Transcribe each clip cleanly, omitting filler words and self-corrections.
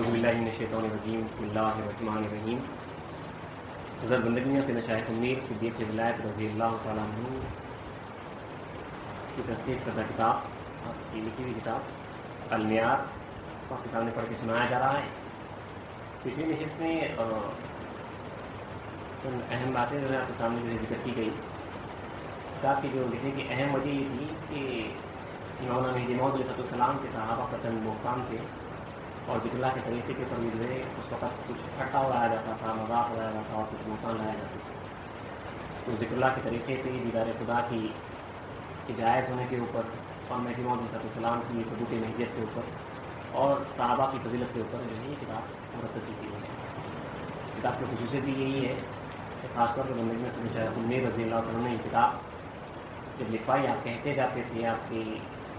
اعوذ باللہ من الشیطان الرجیم بسم اللہ الرحمن الرحیم. حضرت بندگیوں سے شیخ امیر صدیق ولایت رضی اللہ تعالیٰ عنہ کی تصدیق کردہ کتاب، آپ کی لکھی ہوئی کتاب المعیار آپ کے سامنے پڑھ کے سنایا جا رہا ہے. پچھلی نشست میں اہم باتیں جو ہے آپ کے سامنے جو ذکر کی گئی. کتاب کی جو لکھنے کی اہم وجہ یہ تھی کہ مولانا مہدی موعود علیہ السلام کے صحابہ پر چند محکام تھے اور ذکر اللہ کے طریقے کے پر بھی جو ہے اس وقت کچھ ٹھٹا اڑایا جاتا تھا، مذاق اڑایا جاتا تھا اور کچھ محکام لایا جاتا تھا. تو ذکر اللہ کے طریقے پہ دیدار خدا کی جائز ہونے کے اوپر اور مہدی موعود علیہ السلام کی ثبوت مہدیت کے اوپر اور صحابہ کی فضیلت کے اوپر جو ہے یہ کتاب مرتب کی گئی ہے. کتاب کی خصوصیت بھی یہی ہے کہ خاص طور پر بندگی میں سے شیخ امیر رضی اللہ عنہ نے یہ کتاب جب لکھوائی، آپ کہتے جاتے تھے، آپ کے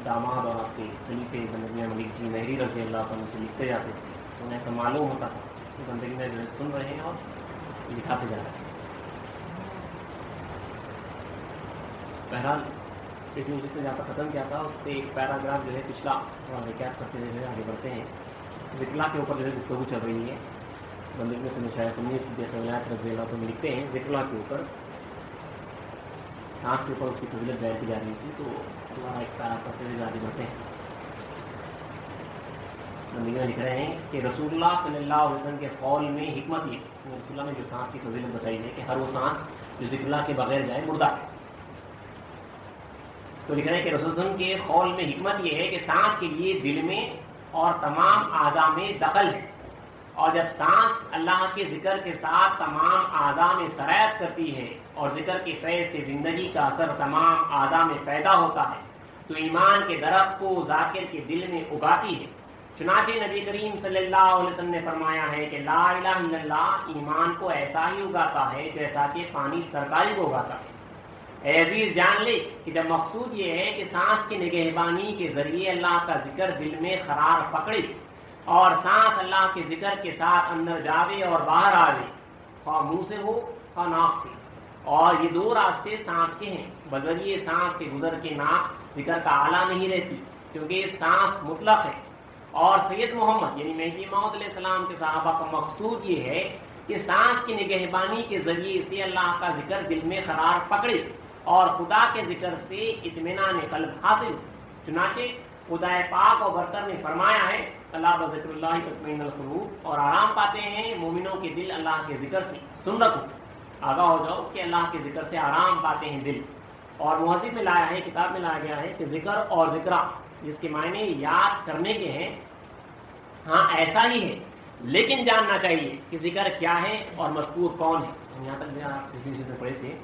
داماد اور آپ کے خلیفے بندگی ملک جی مہری رضی اللہ عنہ سے لکھتے جاتے تھے تو انہیں ایسا معلوم ہوتا تھا کہ بندگی میں جو ہے سن رہے ہیں اور لکھاتے جا رہے ہیں. بہرحال لیکن جس نے جہاں پر ختم کیا تھا اس سے ایک پیراگراف جو ہے پچھلا تھوڑا ریکیپ کرتے ہوئے جو ہے آگے بڑھتے ہیں. ذکر اللہ کے اوپر جو ہے گفتگو چل رہی ہے. بندگی میں سے شیخ امیر صدیق ولایت رضی اللہ عنہ لکھتے ہیں ذکر اللہ کے اوپر سانس کے اوپر اس کی فضیلت بیان کی جا رہی تھی. تو دوبارہ ایک پیرا پڑھتے ہوئے آگے بڑھتے ہیں. بندگیاں لکھ رہے ہیں کہ رسول اللہ صلی اللہ علیہ وسلم کے قول میں حکمت یہ، رسول اللہ نے جو سانس کی فضیلت بتائی ہے کہ ہر وہ سانس جو ذکر اللہ کے بغیر جائے مردہ ہے. تو لکھ رہے ہیں کہ رسول اللہ کے قول میں حکمت یہ ہے کہ سانس کے لیے دل میں اور تمام اعضاء میں دخل ہے، اور جب سانس اللہ کے ذکر کے ساتھ تمام اعضاء میں سرایت کرتی ہے اور ذکر کے فیض سے زندگی کا اثر تمام اعضاء میں پیدا ہوتا ہے تو ایمان کے درخت کو ذاکر کے دل میں اگاتی ہے. چنانچہ نبی کریم صلی اللہ علیہ وسلم نے فرمایا ہے کہ لا الہ الا اللہ ایمان کو ایسا ہی اگاتا ہے جیسا کہ پانی ترکاری کو اگاتا ہے. اے عزیز جان لے کہ جب مقصود یہ ہے کہ سانس کی نگہبانی کے ذریعے اللہ کا ذکر دل میں قرار پکڑے اور سانس اللہ کے ذکر کے ساتھ اندر جاوے اور باہر آوے، خواہ منہ سے ہو خواہ ناک سے. اور یہ دو راستے سانس کے ہیں. بذریعے سانس کے گزر کے ناک ذکر کا آلہ نہیں رہتی کیونکہ سانس مطلق ہے. اور سید محمد یعنی مہدی موعود علیہ السلام کے صحابہ کا مقصود یہ ہے کہ سانس کی نگہبانی کے ذریعے سے اللہ کا ذکر دل میں قرار پکڑے اور خدا کے ذکر سے اطمینان قلب حاصل ہو. چنانچہ خدا پاک اور برتر نے فرمایا ہے اللہ بذکر اللہ تطمئن القلوب، اور آرام پاتے ہیں مومنوں کے دل اللہ کے ذکر سے. سن رکھو، آگاہ ہو جاؤ کہ اللہ کے ذکر سے آرام پاتے ہیں دل. اور مہذب میں لایا ہے، کتاب میں لایا گیا ہے کہ ذکر اور ذکرہ جس کے معنی یاد کرنے کے ہیں، ہاں ایسا ہی ہے، لیکن جاننا چاہیے کہ ذکر کیا ہے اور مذکور کون ہے. ہم یہاں تک آپ کسی چیز میں پڑھے تھے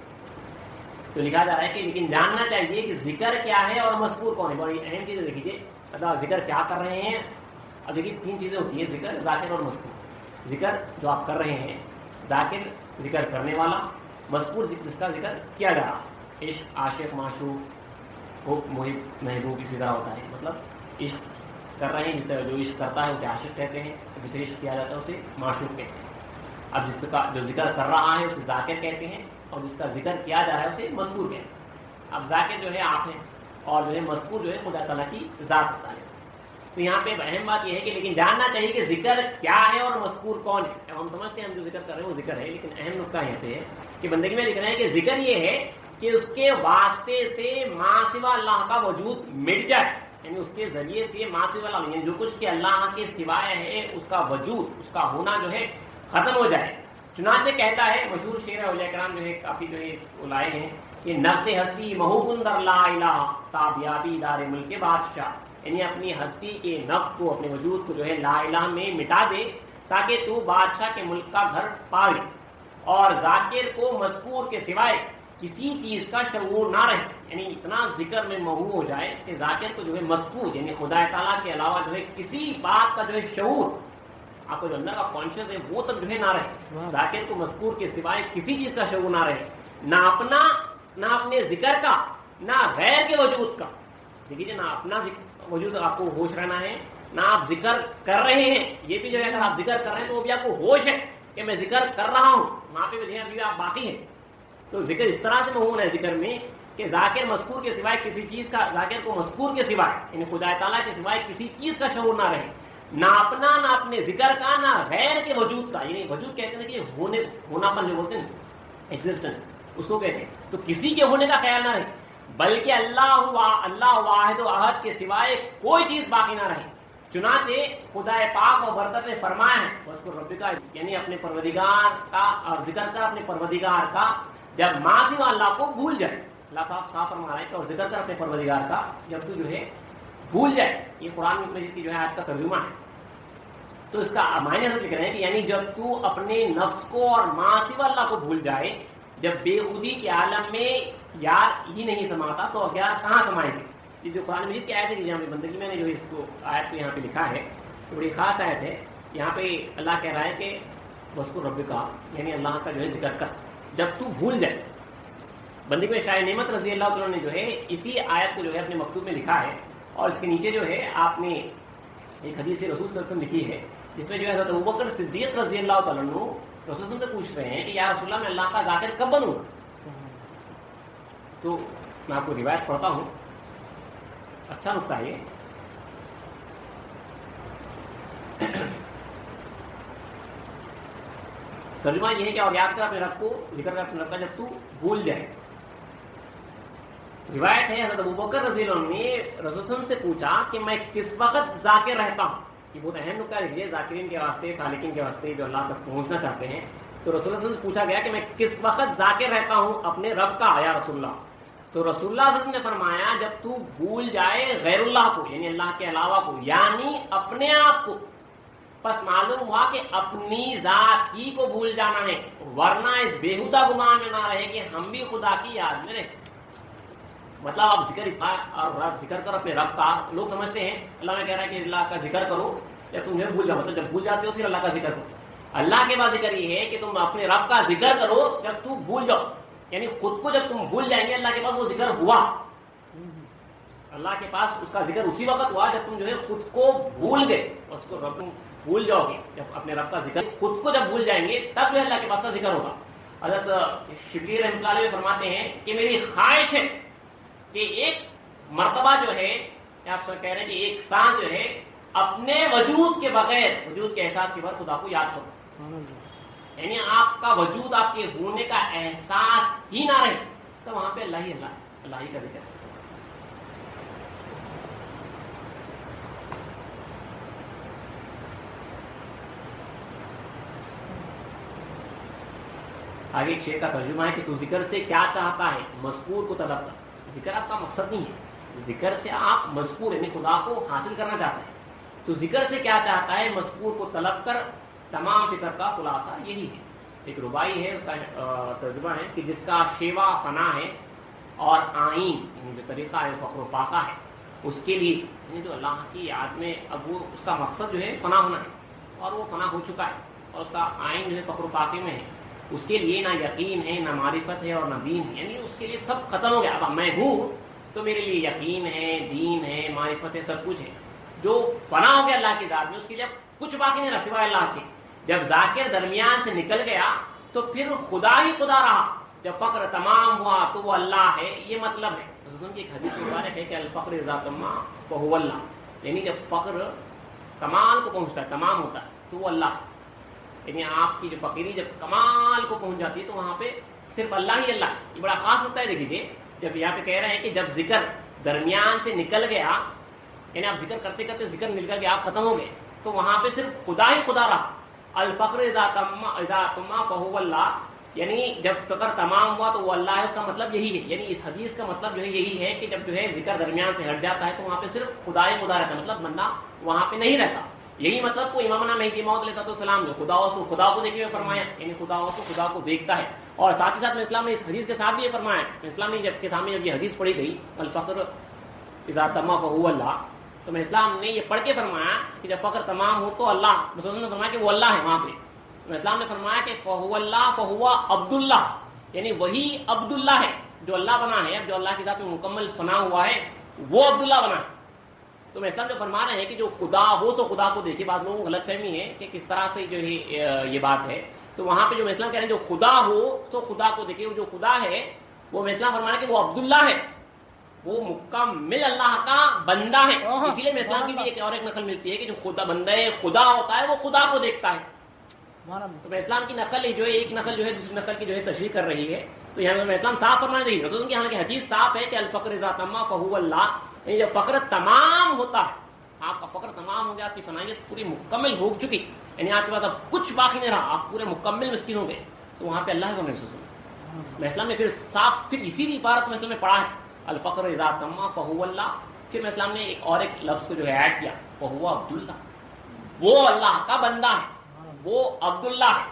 تو لکھا جا رہا ہے کہ لیکن جاننا چاہیے کہ ذکر کیا ہے اور مذکور کون ہے. بڑی اہم چیزیں دیکھیے، مطلب ذکر کیا کر رہے ہیں. اب دیکھیے تین چیزیں ہوتی ہیں، ذکر، ذاکر اور مذکور. ذکر جو آپ کر رہے ہیں، ذاکر ذکر کرنے والا، مذکور جس کا ذکر کیا جا رہا. عشق، عاشق، معشوق، محب، محبوب اسی طرح ہوتا ہے. مطلب عشق کر رہے ہیں، جس طرح جو عشق کرتا ہے اسے عاشق کہتے ہیں، جسے عشق کیا جاتا ہے اسے معشوق کہتے ہیں. اب جس کا جو ذکر کر رہا ہے اسے ذاکر کہتے ہیں اور جس کا ذکر کیا جا رہا ہے اسے مذکور کہتے ہیں. اب ذاکر جو ہے آپ ہیں اور جو ہے مذکور جو ہے خدا تعالیٰ کی ذات ہوتا ہے. تو یہاں پہ اہم بات یہ ہے کہ لیکن جاننا چاہیے کہ ذکر کیا ہے اور مذکور کون ہے. ہم سمجھتے ہیں ہم جو ذکر کر رہے ہیں وہ ذکر ہے، لیکن اہم نقطہ یہاں پہ ہے کہ بندگی میں لکھ رہے ہیں کہ ذکر یہ ہے کہ اس کے واسطے سے ما سوا اللہ کا وجود مٹ جائے، یعنی اس کے ذریعے سے ما سوا اللہ، یعنی جو کچھ کہ اللہ کے سوائے ہے اس کا وجود، اس کا ہونا جو ہے ختم ہو جائے. چنانچہ کہتا ہے مشہور شعر اولیاء کرام جو ہے کافی جو ہے لائے ہیں کہ نقد ہستی محوکن در لا الہ تابیابی دار ملک بادشاہ، یعنی اپنی ہستی کے نفس کو، اپنے وجود کو جو ہے لا الہ میں مٹا دے تاکہ تو بادشاہ کے ملک کا گھر پاوے. اور ذاکر کو مذکور کے سوائے کسی چیز کا شعور نہ رہے، یعنی اتنا ذکر میں محو ہو جائے کہ ذاکر کو جو ہے مذکور یعنی خدا تعالیٰ کے علاوہ جو ہے کسی بات کا جو ہے شعور، آپ کو جو اندر کا کانشیس ہے وہ تک جو ہے نہ رہے. ذاکر کو مذکور کے سوائے کسی چیز کا شعور نہ رہے، نہ اپنا، نہ اپنے ذکر کا، نہ غیر کے وجود کا. دیکھیے نہ اپنا وجود آپ کو ہوش رہنا ہے، نہ آپ ذکر کر رہے ہیں. یہ بھی جو ہے اگر آپ ذکر کر رہے ہیں تو وہ بھی آپ کو ہوش ہے کہ میں ذکر کر رہا ہوں، وہاں پہ بھی آپ باقی ہیں. تو ذکر اس طرح سے محو ہے ذکر میں کہ ذاکر مذکور کے سوائے کسی چیز کا، ذاکر کو مذکور کے سوائے یعنی خدا تعالیٰ کے سوائے کسی چیز کا شعور نہ رہے، نہ اپنا نہ اپنے ذکر کا نہ غیر کے وجود کا. یعنی وجود کہتے ہیں کہ ہونا پن جو بولتے ہیں ایگزسٹنس, اس کو کہتے ہیں. تو کسی کے ہونے کا خیال نہ رہے, بلکہ اللہ واحد و احد کے سوائے کوئی چیز باقی نہ رہے. چنانچہ خدا پاک و برتر نے فرمایا ہے وَاذْكُرْ رَبَّكَ, یعنی اپنے پروردگار کا اور ذکر کر اپنے پروردگار کا جب ماں سوا اللہ کو بھول جائے. اللہ تعالیٰ صاف فرما رہے ہیں کہ اور ذکر کر اپنے پروردگار کا جب تو جو ہے بھول جائے. یہ قرآن مجید کی جو ہے آیت کا ترجمہ ہے. تو اس کا معنی سے لکھ رہے ہیں کہ یعنی جب تو اپنے نفس کو اور ماں سوا اللہ کو بھول جائے, جب بے خودی کے عالم میں یاد ہی نہیں سماتا تو اغیار کہاں سمائیں گے. یہ جو قرآن مجید کی آیت ہے کہ یہاں پہ بندگی میں نے جو اس کو آیت کو یہاں پہ لکھا ہے تو بڑی خاص آیت ہے. یہاں پہ اللہ کہہ رہا ہے کہ وَاذْكُرْ رَبَّكَ, یعنی اللہ کا جو ہے ذکر کر جب تو بھول جائے. بندگی میں شاہ نعمت رضی اللہ عنہ نے جو ہے اسی آیت کو جو ہے اپنے مکتوب میں لکھا ہے, اور اس کے نیچے جو ہے آپ نے ایک حدیث رسول صلی اللہ علیہ وسلم لکھی ہے جس میں جو ہے حضرت ابوبکر صدیق رضی اللہ تعالیٰ عنہ رسول صلی اللہ علیہ وسلم سے پوچھ رہے ہیں کہ یا رسول اللہ میں اللہ کا ذاکر کب بنوں. تو میں آپ کو روایت پڑھتا ہوں, اچھا نکتہ ہے یہ. ترجمہ یہ ہے کہ اور یاد کر اپنے رب کو, ذکر کر اپنے رب کا جب تو بھول جائے. روایت ہے حضرت ابوبکر رضی اللہ عنہ نے رسول صلی اللہ علیہ وسلم سے پوچھا کہ میں کس وقت ذاکر رہتا ہوں. یہ بہت اہم نکتہ ہے, ذاکرین کے واسطے, سالکین کے واسطے جو اللہ تک پہنچنا چاہتے ہیں. تو رسول اللہ صلی اللہ علیہ وسلم سے پوچھا گیا کہ میں کس وقت ذاکر رہتا ہوں اپنے رب کا یا رسول اللہ. تو رسول اللہ صلی اللہ علیہ وسلم نے فرمایا جب تو بھول جائے غیر اللہ کو, یعنی اللہ کے علاوہ کو, یعنی اپنے آپ کو. پس معلوم ہوا کہ اپنی ذات ہی کو بھول جانا ہے, ورنہ اس بےہودہ گمان میں نہ رہے کہ ہم بھی خدا کی یاد میں رہے. مطلب آپ ذکر کر اپنے رب کا. لوگ سمجھتے ہیں اللہ میں کہہ رہا ہے کہ اللہ کا ذکر کرو یا تم بھول جاؤ, مطلب جب بھول جاتے ہو پھر اللہ کا ذکر کرو. اللہ کے بعد ذکر یہ ہے کہ تم اپنے رب کا ذکر کرو جب تم بھول جاؤ, یعنی خود کو جب تم بھول جائیں گے اللہ کے پاس وہ ذکر ہوا. اللہ کے پاس اس کا ذکر اسی وقت ہوا جب تم جو ہے خود کو بھول گئے. اس کو رب بھول جاؤ گے جب اپنے رب کا ذکر, خود کو جب بھول جائیں گے تب جو ہے اللہ کے پاس کا ذکر ہوگا. حضرت شبلی رحمۃ اللہ علیہ فرماتے ہیں کہ میری خواہش ہے کہ ایک مرتبہ جو ہے آپ سب کہہ رہے ہیں کہ ایک سانس جو ہے اپنے وجود کے بغیر, وجود کے احساس کے بعد خدا کو یاد کرو. یعنی آپ کا وجود آپ کے ہونے کا احساس ہی نہ رہے تو وہاں پہ اللہ ہی کا ذکر ہے. آگے ایک شعر کا ترجمہ ہے کہ تو ذکر سے کیا چاہتا ہے مذکور کو طلب کر. ذکر آپ کا مقصد نہیں ہے, ذکر سے آپ مذکور یعنی خدا کو حاصل کرنا چاہتے ہیں. تو ذکر سے کیا چاہتا ہے مذکور کو طلب کر, تمام فکر کا خلاصہ یہی ہے. ایک ربائی ہے, اس کا ترجمہ ہے کہ جس کا شیوا فنا ہے اور آئین یعنی جو طریقہ ہے فخر و فاقہ ہے اس کے لیے, یعنی جو اللہ کی یاد میں اب وہ اس کا مقصد جو ہے فنا ہونا ہے اور وہ فنا ہو چکا ہے, اور اس کا آئین جو ہے فخر و فاقے میں ہے. اس کے لیے نہ یقین ہے نہ معرفت ہے اور نہ دین ہے, یعنی اس کے لیے سب ختم ہو گیا. اب میں ہوں تو میرے لیے یقین ہے, دین ہے, معرفت ہے, سب کچھ ہے. جو فنا ہو گیا اللہ کی ذات میں اس کے لیے اب کچھ باقی نہیں رہا سوائے اللہ کے. جب ذاکر درمیان سے نکل گیا تو پھر خدا ہی خدا رہا. جب فقر تمام ہوا تو وہ اللہ ہے, یہ مطلب ہے. رسول کی ایک حدیث مبارک ہے کہ الفقر اذا تم فهو اللہ, یعنی جب فقر کمال کو پہنچتا ہے, تمام ہوتا ہے, تو وہ اللہ. یعنی آپ کی جو فقیری جب کمال کو پہنچ جاتی ہے تو وہاں پہ صرف اللہ ہی اللہ. یہ بڑا خاص ہوتا ہے. دیکھیے جب یہاں پہ کہہ رہے ہیں کہ جب ذکر درمیان سے نکل گیا, یعنی آپ ذکر کرتے کرتے ذکر نکل گیا, آپ ختم ہو گئے, تو وہاں پہ صرف خدا ہی خدا رہا. الفقر اذا تم فهو اللہ, یعنی جب فقر تمام ہوا تو وہ اللہ ہے. اس کا مطلب یہی ہے, یعنی اس حدیث کا مطلب جو ہے یہی ہے کہ جب جو ہے ذکر درمیان سے ہٹ جاتا ہے تو وہاں پہ صرف خدا ہی خدا رہتا ہے, مطلب بندہ وہاں پہ نہیں رہتا. یہی مطلب کو امامنا مہدی موعود علیہ السلام نے خدا کو دیکھے ہوئے فرمایا, یعنی خدا کو دیکھتا ہے. اور ساتھ ہی ساتھ میں اسلام نے اس حدیث کے ساتھ بھی یہ فرمایا. اسلام نے جب کے سامنے جب یہ حدیث پڑھی گئی الفقر اذا تم فهو اللہ, تو میں اسلام نے یہ پڑھ کے فرمایا کہ جب فقر تمام ہو تو اللہ, مسلم نے فرمایا کہ وہ اللہ ہے وہاں پہ. تو اسلام نے فرمایا کہ فهو اللہ فهو عبد اللہ, یعنی وہی عبد اللہ ہے جو اللہ بنا ہے. اب جو اللہ کے ساتھ میں مکمل فنا ہوا ہے وہ عبد اللہ بنا ہے. تو میں اسلام جو فرما رہے ہیں کہ جو خدا ہو تو خدا کو دیکھے. بعض لوگوں کو غلط فہمی ہے کہ کس طرح سے جو ہے یہ بات ہے. تو وہاں پہ جو میں اسلام کہہ رہے ہیں جو خدا ہو تو خدا کو دیکھے. جو خدا ہے وہ میں اسلام فرما رہے ہیں کہ وہ عبداللہ ہے, وہ مکمل اللہ کا بندہ ہے. اسی لیے اسلام کی بھی ایک نقل ملتی ہے کہ جو خدا بندہ خدا ہوتا ہے وہ خدا کو دیکھتا ہے. تو اسلام کی نقل جو ہے ایک نقل جو ہے دوسری نقل کی جو ہے تشریح کر رہی ہے. تو یہاں پر اسلام صاف فرمانے دیں رسول کی حالانکہ حدیث صاف ہے کہ الفقر اذا تم فهو اللہ، یعنی جب فقر تمام ہوتا ہے، آپ کا فقر تمام ہو گیا، آپ کی فنائیت پوری مکمل ہو چکی، یعنی آپ کے پاس اب کچھ باقی نہیں رہا، آپ پورے مکمل مسکین ہو گئے، تو وہاں پہ اللہ کو محسوس ہے. میں اسلام نے پھر صاف پھر اسی عبارت میں اسلام نے پڑھا ہے الفقر اذا تم فهو اللہ. پھر میں اسلام نے ایک لفظ کو جو ہے ایڈ کیا فهو عبداللہ، وہ اللہ کا بندہ ہے، وہ عبداللہ ہے.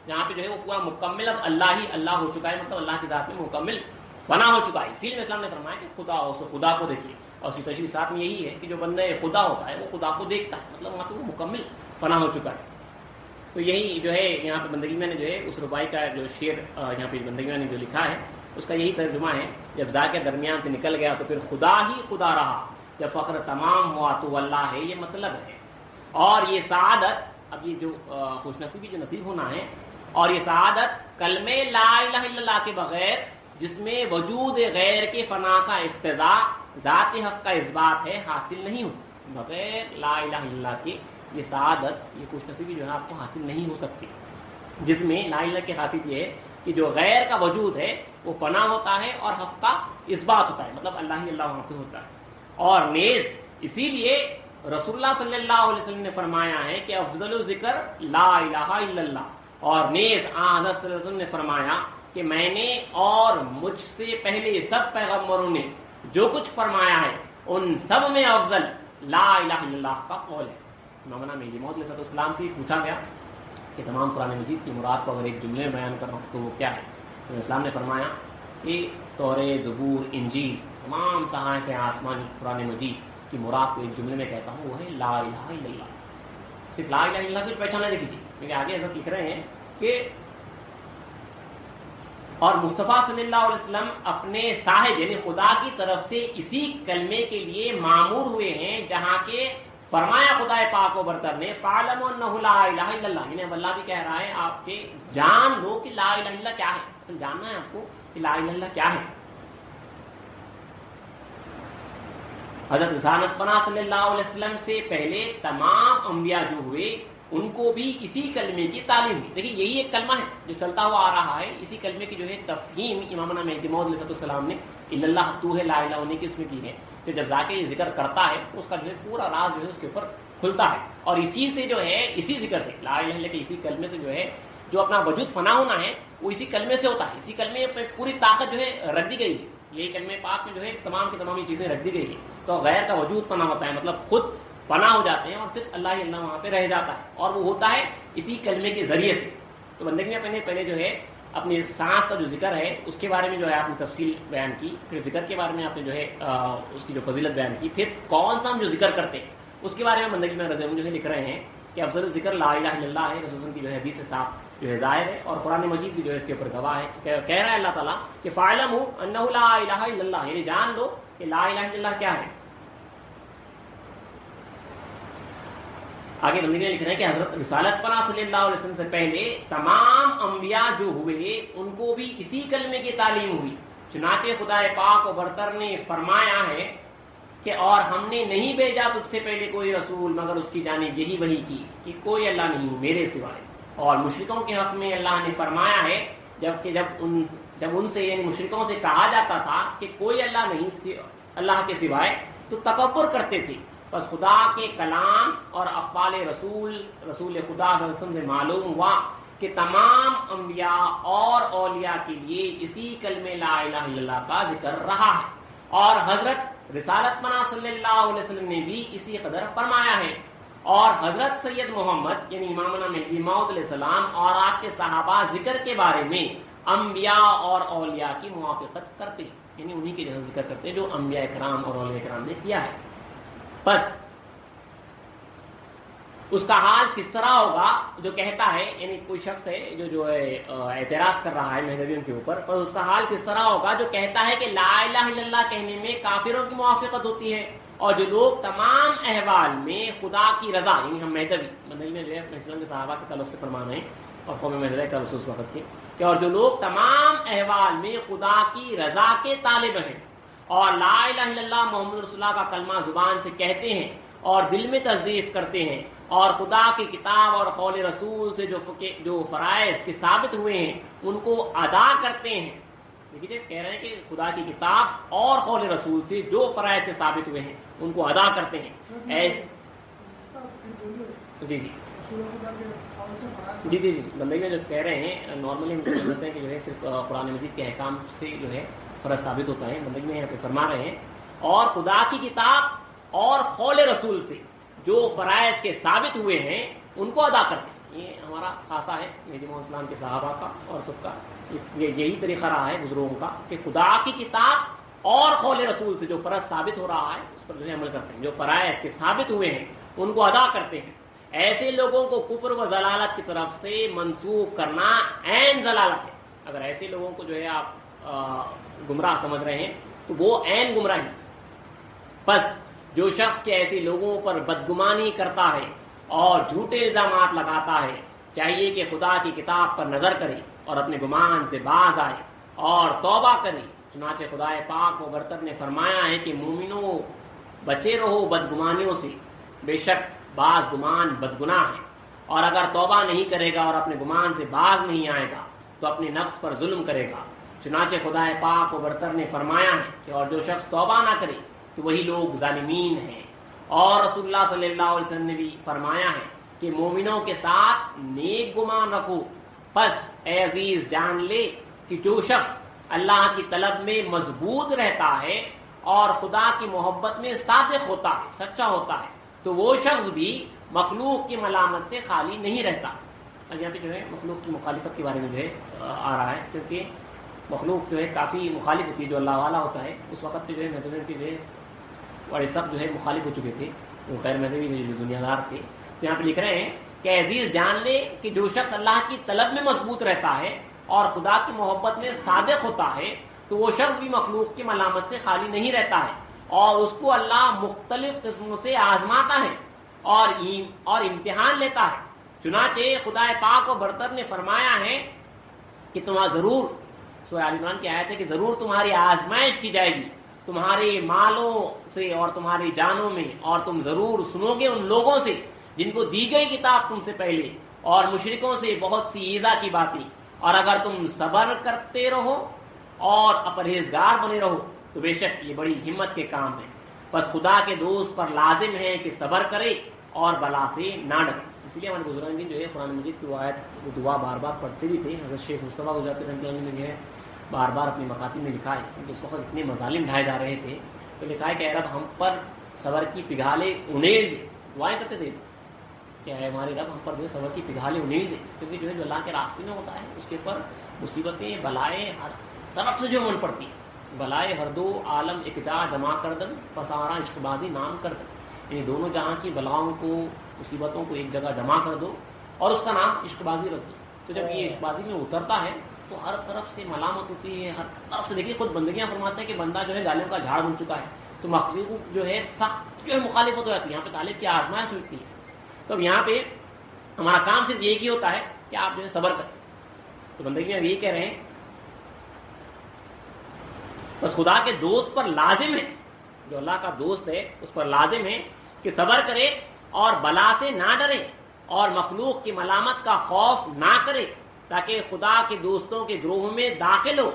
جہاں پہ جو ہے وہ پورا مکمل اب اللہ ہی اللہ ہو چکا ہے، مطلب اللہ کی ذات میں مکمل فنا ہو چکا ہے. اسی لیے اسلام نے فرمایا کہ خدا ہو سو خدا کو دیکھیے، اور اسی تشریح ساتھ میں یہی ہے کہ جو بندہ خدا ہوتا ہے وہ خدا کو دیکھتا ہے، مطلب وہاں پہ وہ مکمل فنا ہو چکا ہے. تو یہی جو ہے یہاں پہ بندگی میں نے جو ہے اس ربائی کا جو شعر یہاں پہ بندگی میں نے جو لکھا ہے اس کا یہی ترجمہ ہے، جب ذا کے درمیان سے نکل گیا تو پھر خدا ہی خدا رہا، جب فخر تمام ہوا تو اللہ ہے، یہ مطلب ہے. اور یہ سعادت، اب یہ جو خوش نصیبی جو نصیب ہونا ہے، اور یہ سعادت کلمہ لا الہ الا اللہ کے بغیر، جس میں وجود غیر کے فنا کا اقتضاء ذات حق کا اثبات ہے، حاصل نہیں ہوتی. بغیر لا الہ الا اللہ کے یہ سعادت، یہ خوش نصیبی جو ہے آپ کو حاصل نہیں ہو سکتی، جس میں لا الہ کی خاصیت یہ ہے کہ جو غیر کا وجود ہے وہ فنا ہوتا ہے اور حق کا اثبات ہوتا ہے، مطلب اللہ ہی اللہ وہاں پہ ہوتا ہے. اور نیز اسی لیے رسول اللہ صلی اللہ علیہ وسلم نے فرمایا ہے کہ افضل الذکر لا الہ الا اللہ. اور نیز حضرت صلی اللہ علیہ وسلم نے فرمایا کہ میں نے اور مجھ سے پہلے سب پیغمبروں نے جو کچھ فرمایا ہے ان سب میں افضل لا الہ الا اللہ کا قول ہے. امام مہدی موعود علیہ السلام سے پوچھا گیا کہ تمام قرآن مجید کی مراد کو اگر ایک جملے میں بیان کر رہا ہوں تو وہ کیا ہے؟ تو اسلام نے فرمایا کہ تورات، زبور، انجیل، تمام صحائف آسمانی قرآن مجید کی مراد کو ایک جملے میں کہتا ہوں وہ ہے لا الہ الا اللہ. صرف لا الہ الا اللہ کی پہچان نہیں دیکھیے، کیونکہ آگے حضرت لکھ رہے ہیں کہ اور مصطفیٰ صلی اللہ علیہ وسلم اپنے صاحب یعنی خدا کی طرف سے اسی کلمے کے لیے معمور ہوئے ہیں جہاں کے فرمایا خدا پاک و برتر نے فَعْلَمُوا أَنَّهُ لَا إِلَهَ إِلَّا اللَّهُ، یعنی اللہ بھی کہہ رہا ہے آپ کے جان لو کہ لا الہ الا اللہ کیا ہے. اصل جاننا ہے آپ کو کہ لا الہ الا اللہ کیا ہے. حضرت رسالت پناہ صلی اللہ علیہ وسلم سے پہلے تمام انبیاء جو ہوئے ان کو بھی اسی کلمے کی تعلیم دی. دیکھیے یہی ایک کلمہ ہے جو چلتا ہوا آ رہا ہے، اسی کلمے کی جو ہے تفہیم امامنا مہدی موعود علیہ السلام نے الا اللہ تو ہے لا الہ ہونے کی اس میں کی ہے. پھر جب جا کے یہ ذکر کرتا ہے اس کا جو ہے پورا راز جو ہے اس کے اوپر کھلتا ہے. اور اسی سے جو ہے اسی ذکر سے لا الہ الا کے اسی کلمے سے جو ہے جو اپنا وجود فنا ہونا ہے وہ اسی کلمے سے ہوتا ہے. اسی کلمے پہ پوری طاقت جو ہے رکھ دی گئی ہے. یہی کلمے پاک میں جو ہے تمام کی تمام چیزیں رکھ دی گئی ہیں. تو غیر کا وجود فنا ہوتا ہے، مطلب خود فنا ہو جاتے ہیں اور صرف اللہ ہی اللہ وہاں پہ رہ جاتا ہے، اور وہ ہوتا ہے اسی کلمے کے ذریعے سے. تو بندگی میں پہلے جو ہے اپنی سانس کا جو ذکر ہے اس کے بارے میں جو ہے آپ نے تفصیل بیان کی، پھر ذکر کے بارے میں آپ نے جو ہے اس کی جو فضیلت بیان کی، پھر کون سا ہم جو ذکر کرتے ہیں اس کے بارے میں بندگی میں رضی جو ہے لکھ رہے ہیں کہ افضل ذکر لا الہ الا اللہ ہے. رسول کی جو ہے حدیث سے صاف جو ہے ظاہر ہے، اور قرآن مجید بھی جو ہے اس کے اوپر گواہ ہے. کہہ رہا ہے اللہ تعالیٰ کہ فَاعْلَمُوا أَنَّهُ لَا إِلَهَ إِلَّا اللَّهُ، یعنی جان لو کہ لا الہ الا اللہ کیا ہے. آگے بندگی میں لکھ رہے ہیں کہ حضرت رسالت پناہ صلی اللہ علیہ وسلم سے پہلے تمام انبیاء جو ہوئے ان کو بھی اسی کلمے کی تعلیم ہوئی. چنانچہ خدا پاک و برتر نے فرمایا ہے کہ اور ہم نے نہیں بھیجا تجھ سے پہلے کوئی رسول مگر اس کی جانب یہی وحی کی کہ کوئی اللہ نہیں میرے سوائے. اور مشرکوں کے حق میں اللہ نے فرمایا ہے جب ان سے یعنی مشرکوں سے کہا جاتا تھا کہ کوئی اللہ نہیں اللہ کے سوائے تو تکبر کرتے تھے. بس خدا کے کلام اور افعال رسول خدا صلی اللہ علیہ وسلم سے معلوم ہوا کہ تمام انبیاء اور اولیاء کے لیے اسی کلمہ لا الہ الا اللہ کا ذکر رہا ہے. اور حضرت رسالت پناہ صلی اللہ علیہ وسلم نے بھی اسی قدر فرمایا ہے. اور حضرت سید محمد یعنی امامنا مہدی موعود علیہ السلام اور آپ کے صحابہ ذکر کے بارے میں انبیاء اور اولیاء کی موافقت کرتے ہیں، یعنی انہی کے جیسا ذکر کرتے ہیں جو انبیاء کرام اور اولیاء کرام نے کیا ہے. بس اس کا حال کس طرح ہوگا جو کہتا ہے، یعنی کوئی شخص ہے جو ہے اعتراض کر رہا ہے مہدویوں کے اوپر، بس اس کا حال کس طرح ہوگا جو کہتا ہے کہ لا الہ الا اللہ کہنے میں کافروں کی موافقت ہوتی ہے، اور جو لوگ تمام احوال میں خدا کی رضا یعنی ہم مہدوی میں جو ہے اسلام کے صحابہ کے تعلق سے فرمان ہے اور قوم مہدوی کا وقت کے کہ اور جو لوگ تمام احوال میں خدا کی رضا کے طالب ہیں اور لا الہ الا اللہ محمد رسول اللہ کا کلمہ زبان سے کہتے ہیں اور دل میں تصدیق کرتے ہیں اور خدا کی کتاب اور قول رسول سے جو فرائض کے ثابت ہوئے ہیں ان کو ادا کرتے ہیں. دیکھیے کہہ رہے ہیں کہ خدا کی کتاب اور قول رسول سے جو فرائض کے ثابت ہوئے ہیں ان کو ادا کرتے ہیں. جی جی جی جی جی بندگی میں جو کہہ رہے ہیں نارملی ہم سمجھتے ہیں کہ جو ہے صرف قرآن مجید کے احکام سے جو ہے فرض ثابت ہوتا ہے. بندگی میں یہاں پہ فرما رہے ہیں اور خدا کی کتاب اور قول رسول سے جو فرائض کے ثابت ہوئے ہیں ان کو ادا کرتے ہیں. یہ ہمارا خاصہ ہے مہدی محمد اسلام کے صحابہ کا اور سب کا یہی طریقہ رہا ہے بزرگوں کا کہ خدا کی کتاب اور قول رسول سے جو فرض ثابت ہو رہا ہے اس پر جو ہے عمل کرتے ہیں. جو فرائض کے ثابت ہوئے ہیں ان کو ادا کرتے ہیں. ایسے لوگوں کو کفر و ضلالت کی طرف سے منسوخ کرنا عین ضلالت ہے. اگر ایسے لوگوں کو جو ہے آپ گمراہ سمجھ رہے ہیں تو وہ عین گمراہی. بس جو شخص کے ایسے لوگوں پر بدگمانی کرتا ہے اور جھوٹے الزامات لگاتا ہے چاہیے کہ خدا کی کتاب پر نظر کرے اور اپنے گمان سے باز آئے اور توبہ کرے. چنانچہ خدا پاک و برتر نے فرمایا ہے کہ مومنوں بچے رہو بدگمانیوں سے، بے شک بعض گمان بدگناہ ہے، اور اگر توبہ نہیں کرے گا اور اپنے گمان سے باز نہیں آئے گا تو اپنے نفس پر ظلم کرے گا. چنانچہ خدا پاک و برتر نے فرمایا ہے کہ اور جو شخص توبہ نہ کرے تو وہی لوگ ظالمین ہیں. اور رسول اللہ صلی اللہ علیہ وسلم نے بھی فرمایا ہے کہ مومنوں کے ساتھ نیک گمان رکھو. پس اے عزیز جان لے کہ جو شخص اللہ کی طلب میں مضبوط رہتا ہے اور خدا کی محبت میں صادق ہوتا ہے، سچا ہوتا ہے، تو وہ شخص بھی مخلوق کی ملامت سے خالی نہیں رہتا. اب یہاں پہ جو ہے مخلوق کی مخالفت کے بارے میں جو ہے آ رہا ہے، کیونکہ مخلوق جو ہے کافی مخالف ہوتی ہے. جو اللہ والا ہوتا ہے اس وقت پہ جو ہے مہدویوں کے جو ہے بڑے سب جو ہے مخالف ہو چکے تھے، وہ غیر مہدوی تھے جو دنیا دار تھے. تو یہاں پہ لکھ رہے ہیں کہ عزیز جان لے کہ جو شخص اللہ کی طلب میں مضبوط رہتا ہے اور خدا کی محبت میں صادق ہوتا ہے تو وہ شخص بھی مخلوق کی ملامت سے خالی نہیں رہتا ہے، اور اس کو اللہ مختلف قسموں سے آزماتا ہے اور امتحان لیتا ہے. چنانچہ خدا پاک و برتر نے فرمایا ہے کہ تمہارا ضرور، سورہ آل عمران کی آیت ہے کہ ضرور تمہاری آزمائش کی جائے گی تمہارے مالوں سے اور تمہاری جانوں میں، اور تم ضرور سنو گے ان لوگوں سے جن کو دی گئی کتاب تم سے پہلے اور مشرکوں سے بہت سی ایذا کی باتیں، اور اگر تم صبر کرتے رہو اور پرہیزگار بنے رہو تو بے شک یہ بڑی ہمت کے کام ہے. بس خدا کے دوست پر لازم ہے کہ صبر کرے اور بلا سے نہ ڈرے. اس لیے ہمارے بزرگان جو ہے قرآن مجید کی آیت وہ دعا بار بار پڑھتے بھی تھے. حضرت شیخ مصطفیٰ گجراتی رحمۃ اللہ علیہ نے جو ہے بار بار اپنی مکاتب میں لکھا ہے، کیونکہ اس وقت اتنے مظالم ڈھائے جا رہے تھے، تو لکھا ہے کہ اے رب ہم پر صبر کی پگھالے انیل دے. دعائیں کرتے تھے کہ اے ہمارے رب ہم پر جو ہے صبر کی پگھالے انیل دے، کیونکہ جو ہے جو اللہ کے راستے میں ہوتا ہے اس کے پر مصیبتیں بلائیں ہر طرف سے جو من پڑتی ہیں. بلائے ہر دو عالم ایک جا جمع کردن پسارا عشق بازی نام کردن، یعنی دونوں جہاں کی بلاؤں کو مصیبتوں کو ایک جگہ جمع کر دو اور اس کا نام عشق بازی رکھ دو. تو جب یہ عشق بازی میں اترتا ہے تو ہر طرف سے ملامت ہوتی ہے، ہر طرف سے. دیکھیے خود بندگیاں فرماتے ہیں کہ بندہ جو ہے گالیوں کا جھاڑ بن چکا ہے تو مخلوق جو ہے سخت جو ہے مخالفت ہو جاتی ہے. یہاں پہ طالب کی آزمائش ہوتی ہے. تو اب یہاں پہ ہمارا کام صرف ایک ہی ہوتا ہے کہ آپ جو ہے صبر کریں. تو بندگی میں اب یہی کہہ رہے ہیں بس خدا کے دوست پر لازم ہے، جو اللہ کا دوست ہے اس پر لازم ہے کہ صبر کرے اور بلا سے نہ ڈرے اور مخلوق کی ملامت کا خوف نہ کرے تاکہ خدا کے دوستوں کے گروہ میں داخل ہو.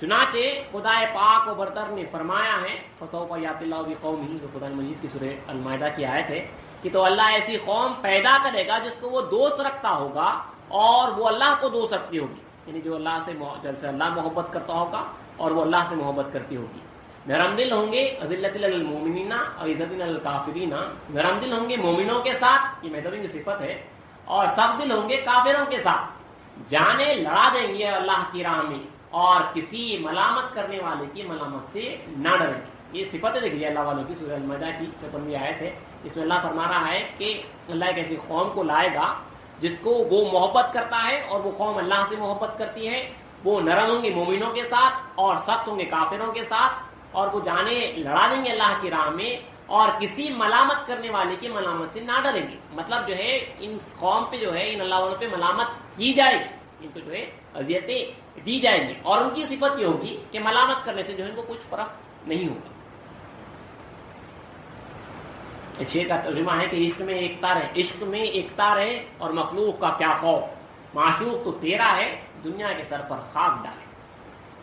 چنانچہ خدا پاک و برتر نے فرمایا ہے فسوف یأتی اللہ بقوم، جو خدا مجید کی سورہ المائدہ کی آیت ہے کہ تو اللہ ایسی قوم پیدا کرے گا جس کو وہ دوست رکھتا ہوگا اور وہ اللہ کو دوست رکھتی ہوگی، یعنی جو اللہ سے اللہ محبت کرتا ہوگا اور وہ اللہ سے محبت کرتی ہوگی. نرم دل ہوں گے اذلۃ للمؤمنین عزت للکافرین، نرم دل ہوں گے مومنوں کے ساتھ، یہ مہدوی کی صفت ہے، اور سخت دل ہوں گے کافروں کے ساتھ. جانے لڑا دیں گے اللہ کی راہ میں اور کسی ملامت کرنے والے کی ملامت سے نہ ڈریں. یہ صفت ہے دیکھیے اللہ والوں کی، سورہ المائدہ کی 54ویں آیت ہے. اس میں اللہ فرما رہا ہے کہ اللہ ایک ایسی قوم کو لائے گا جس کو وہ محبت کرتا ہے اور وہ قوم اللہ سے محبت کرتی ہے. وہ نرم ہوں گے مومنوں کے ساتھ اور سخت ہوں گے کافروں کے ساتھ، اور وہ جانے لڑا دیں گے اللہ کی راہ میں اور کسی ملامت کرنے والے کی ملامت سے نہ ڈریں گے. مطلب جو ہے ان قوم پہ جو ہے ان اللہ والوں پہ ملامت کی جائے گی، ان کو جو ہے اذیتیں دی جائیں گی، اور ان کی صفت یہ ہوگی کہ ملامت کرنے سے جو ہے ان کو کچھ فرق نہیں ہوگا۔ ایک شعر کا ترجمہ ہے کہ عشق میں ایکتا رہے، عشق میں ایکتا رہے اور مخلوق کا کیا خوف، معشوق تو تیرا ہے دنیا کے سر پر خاک ڈالے۔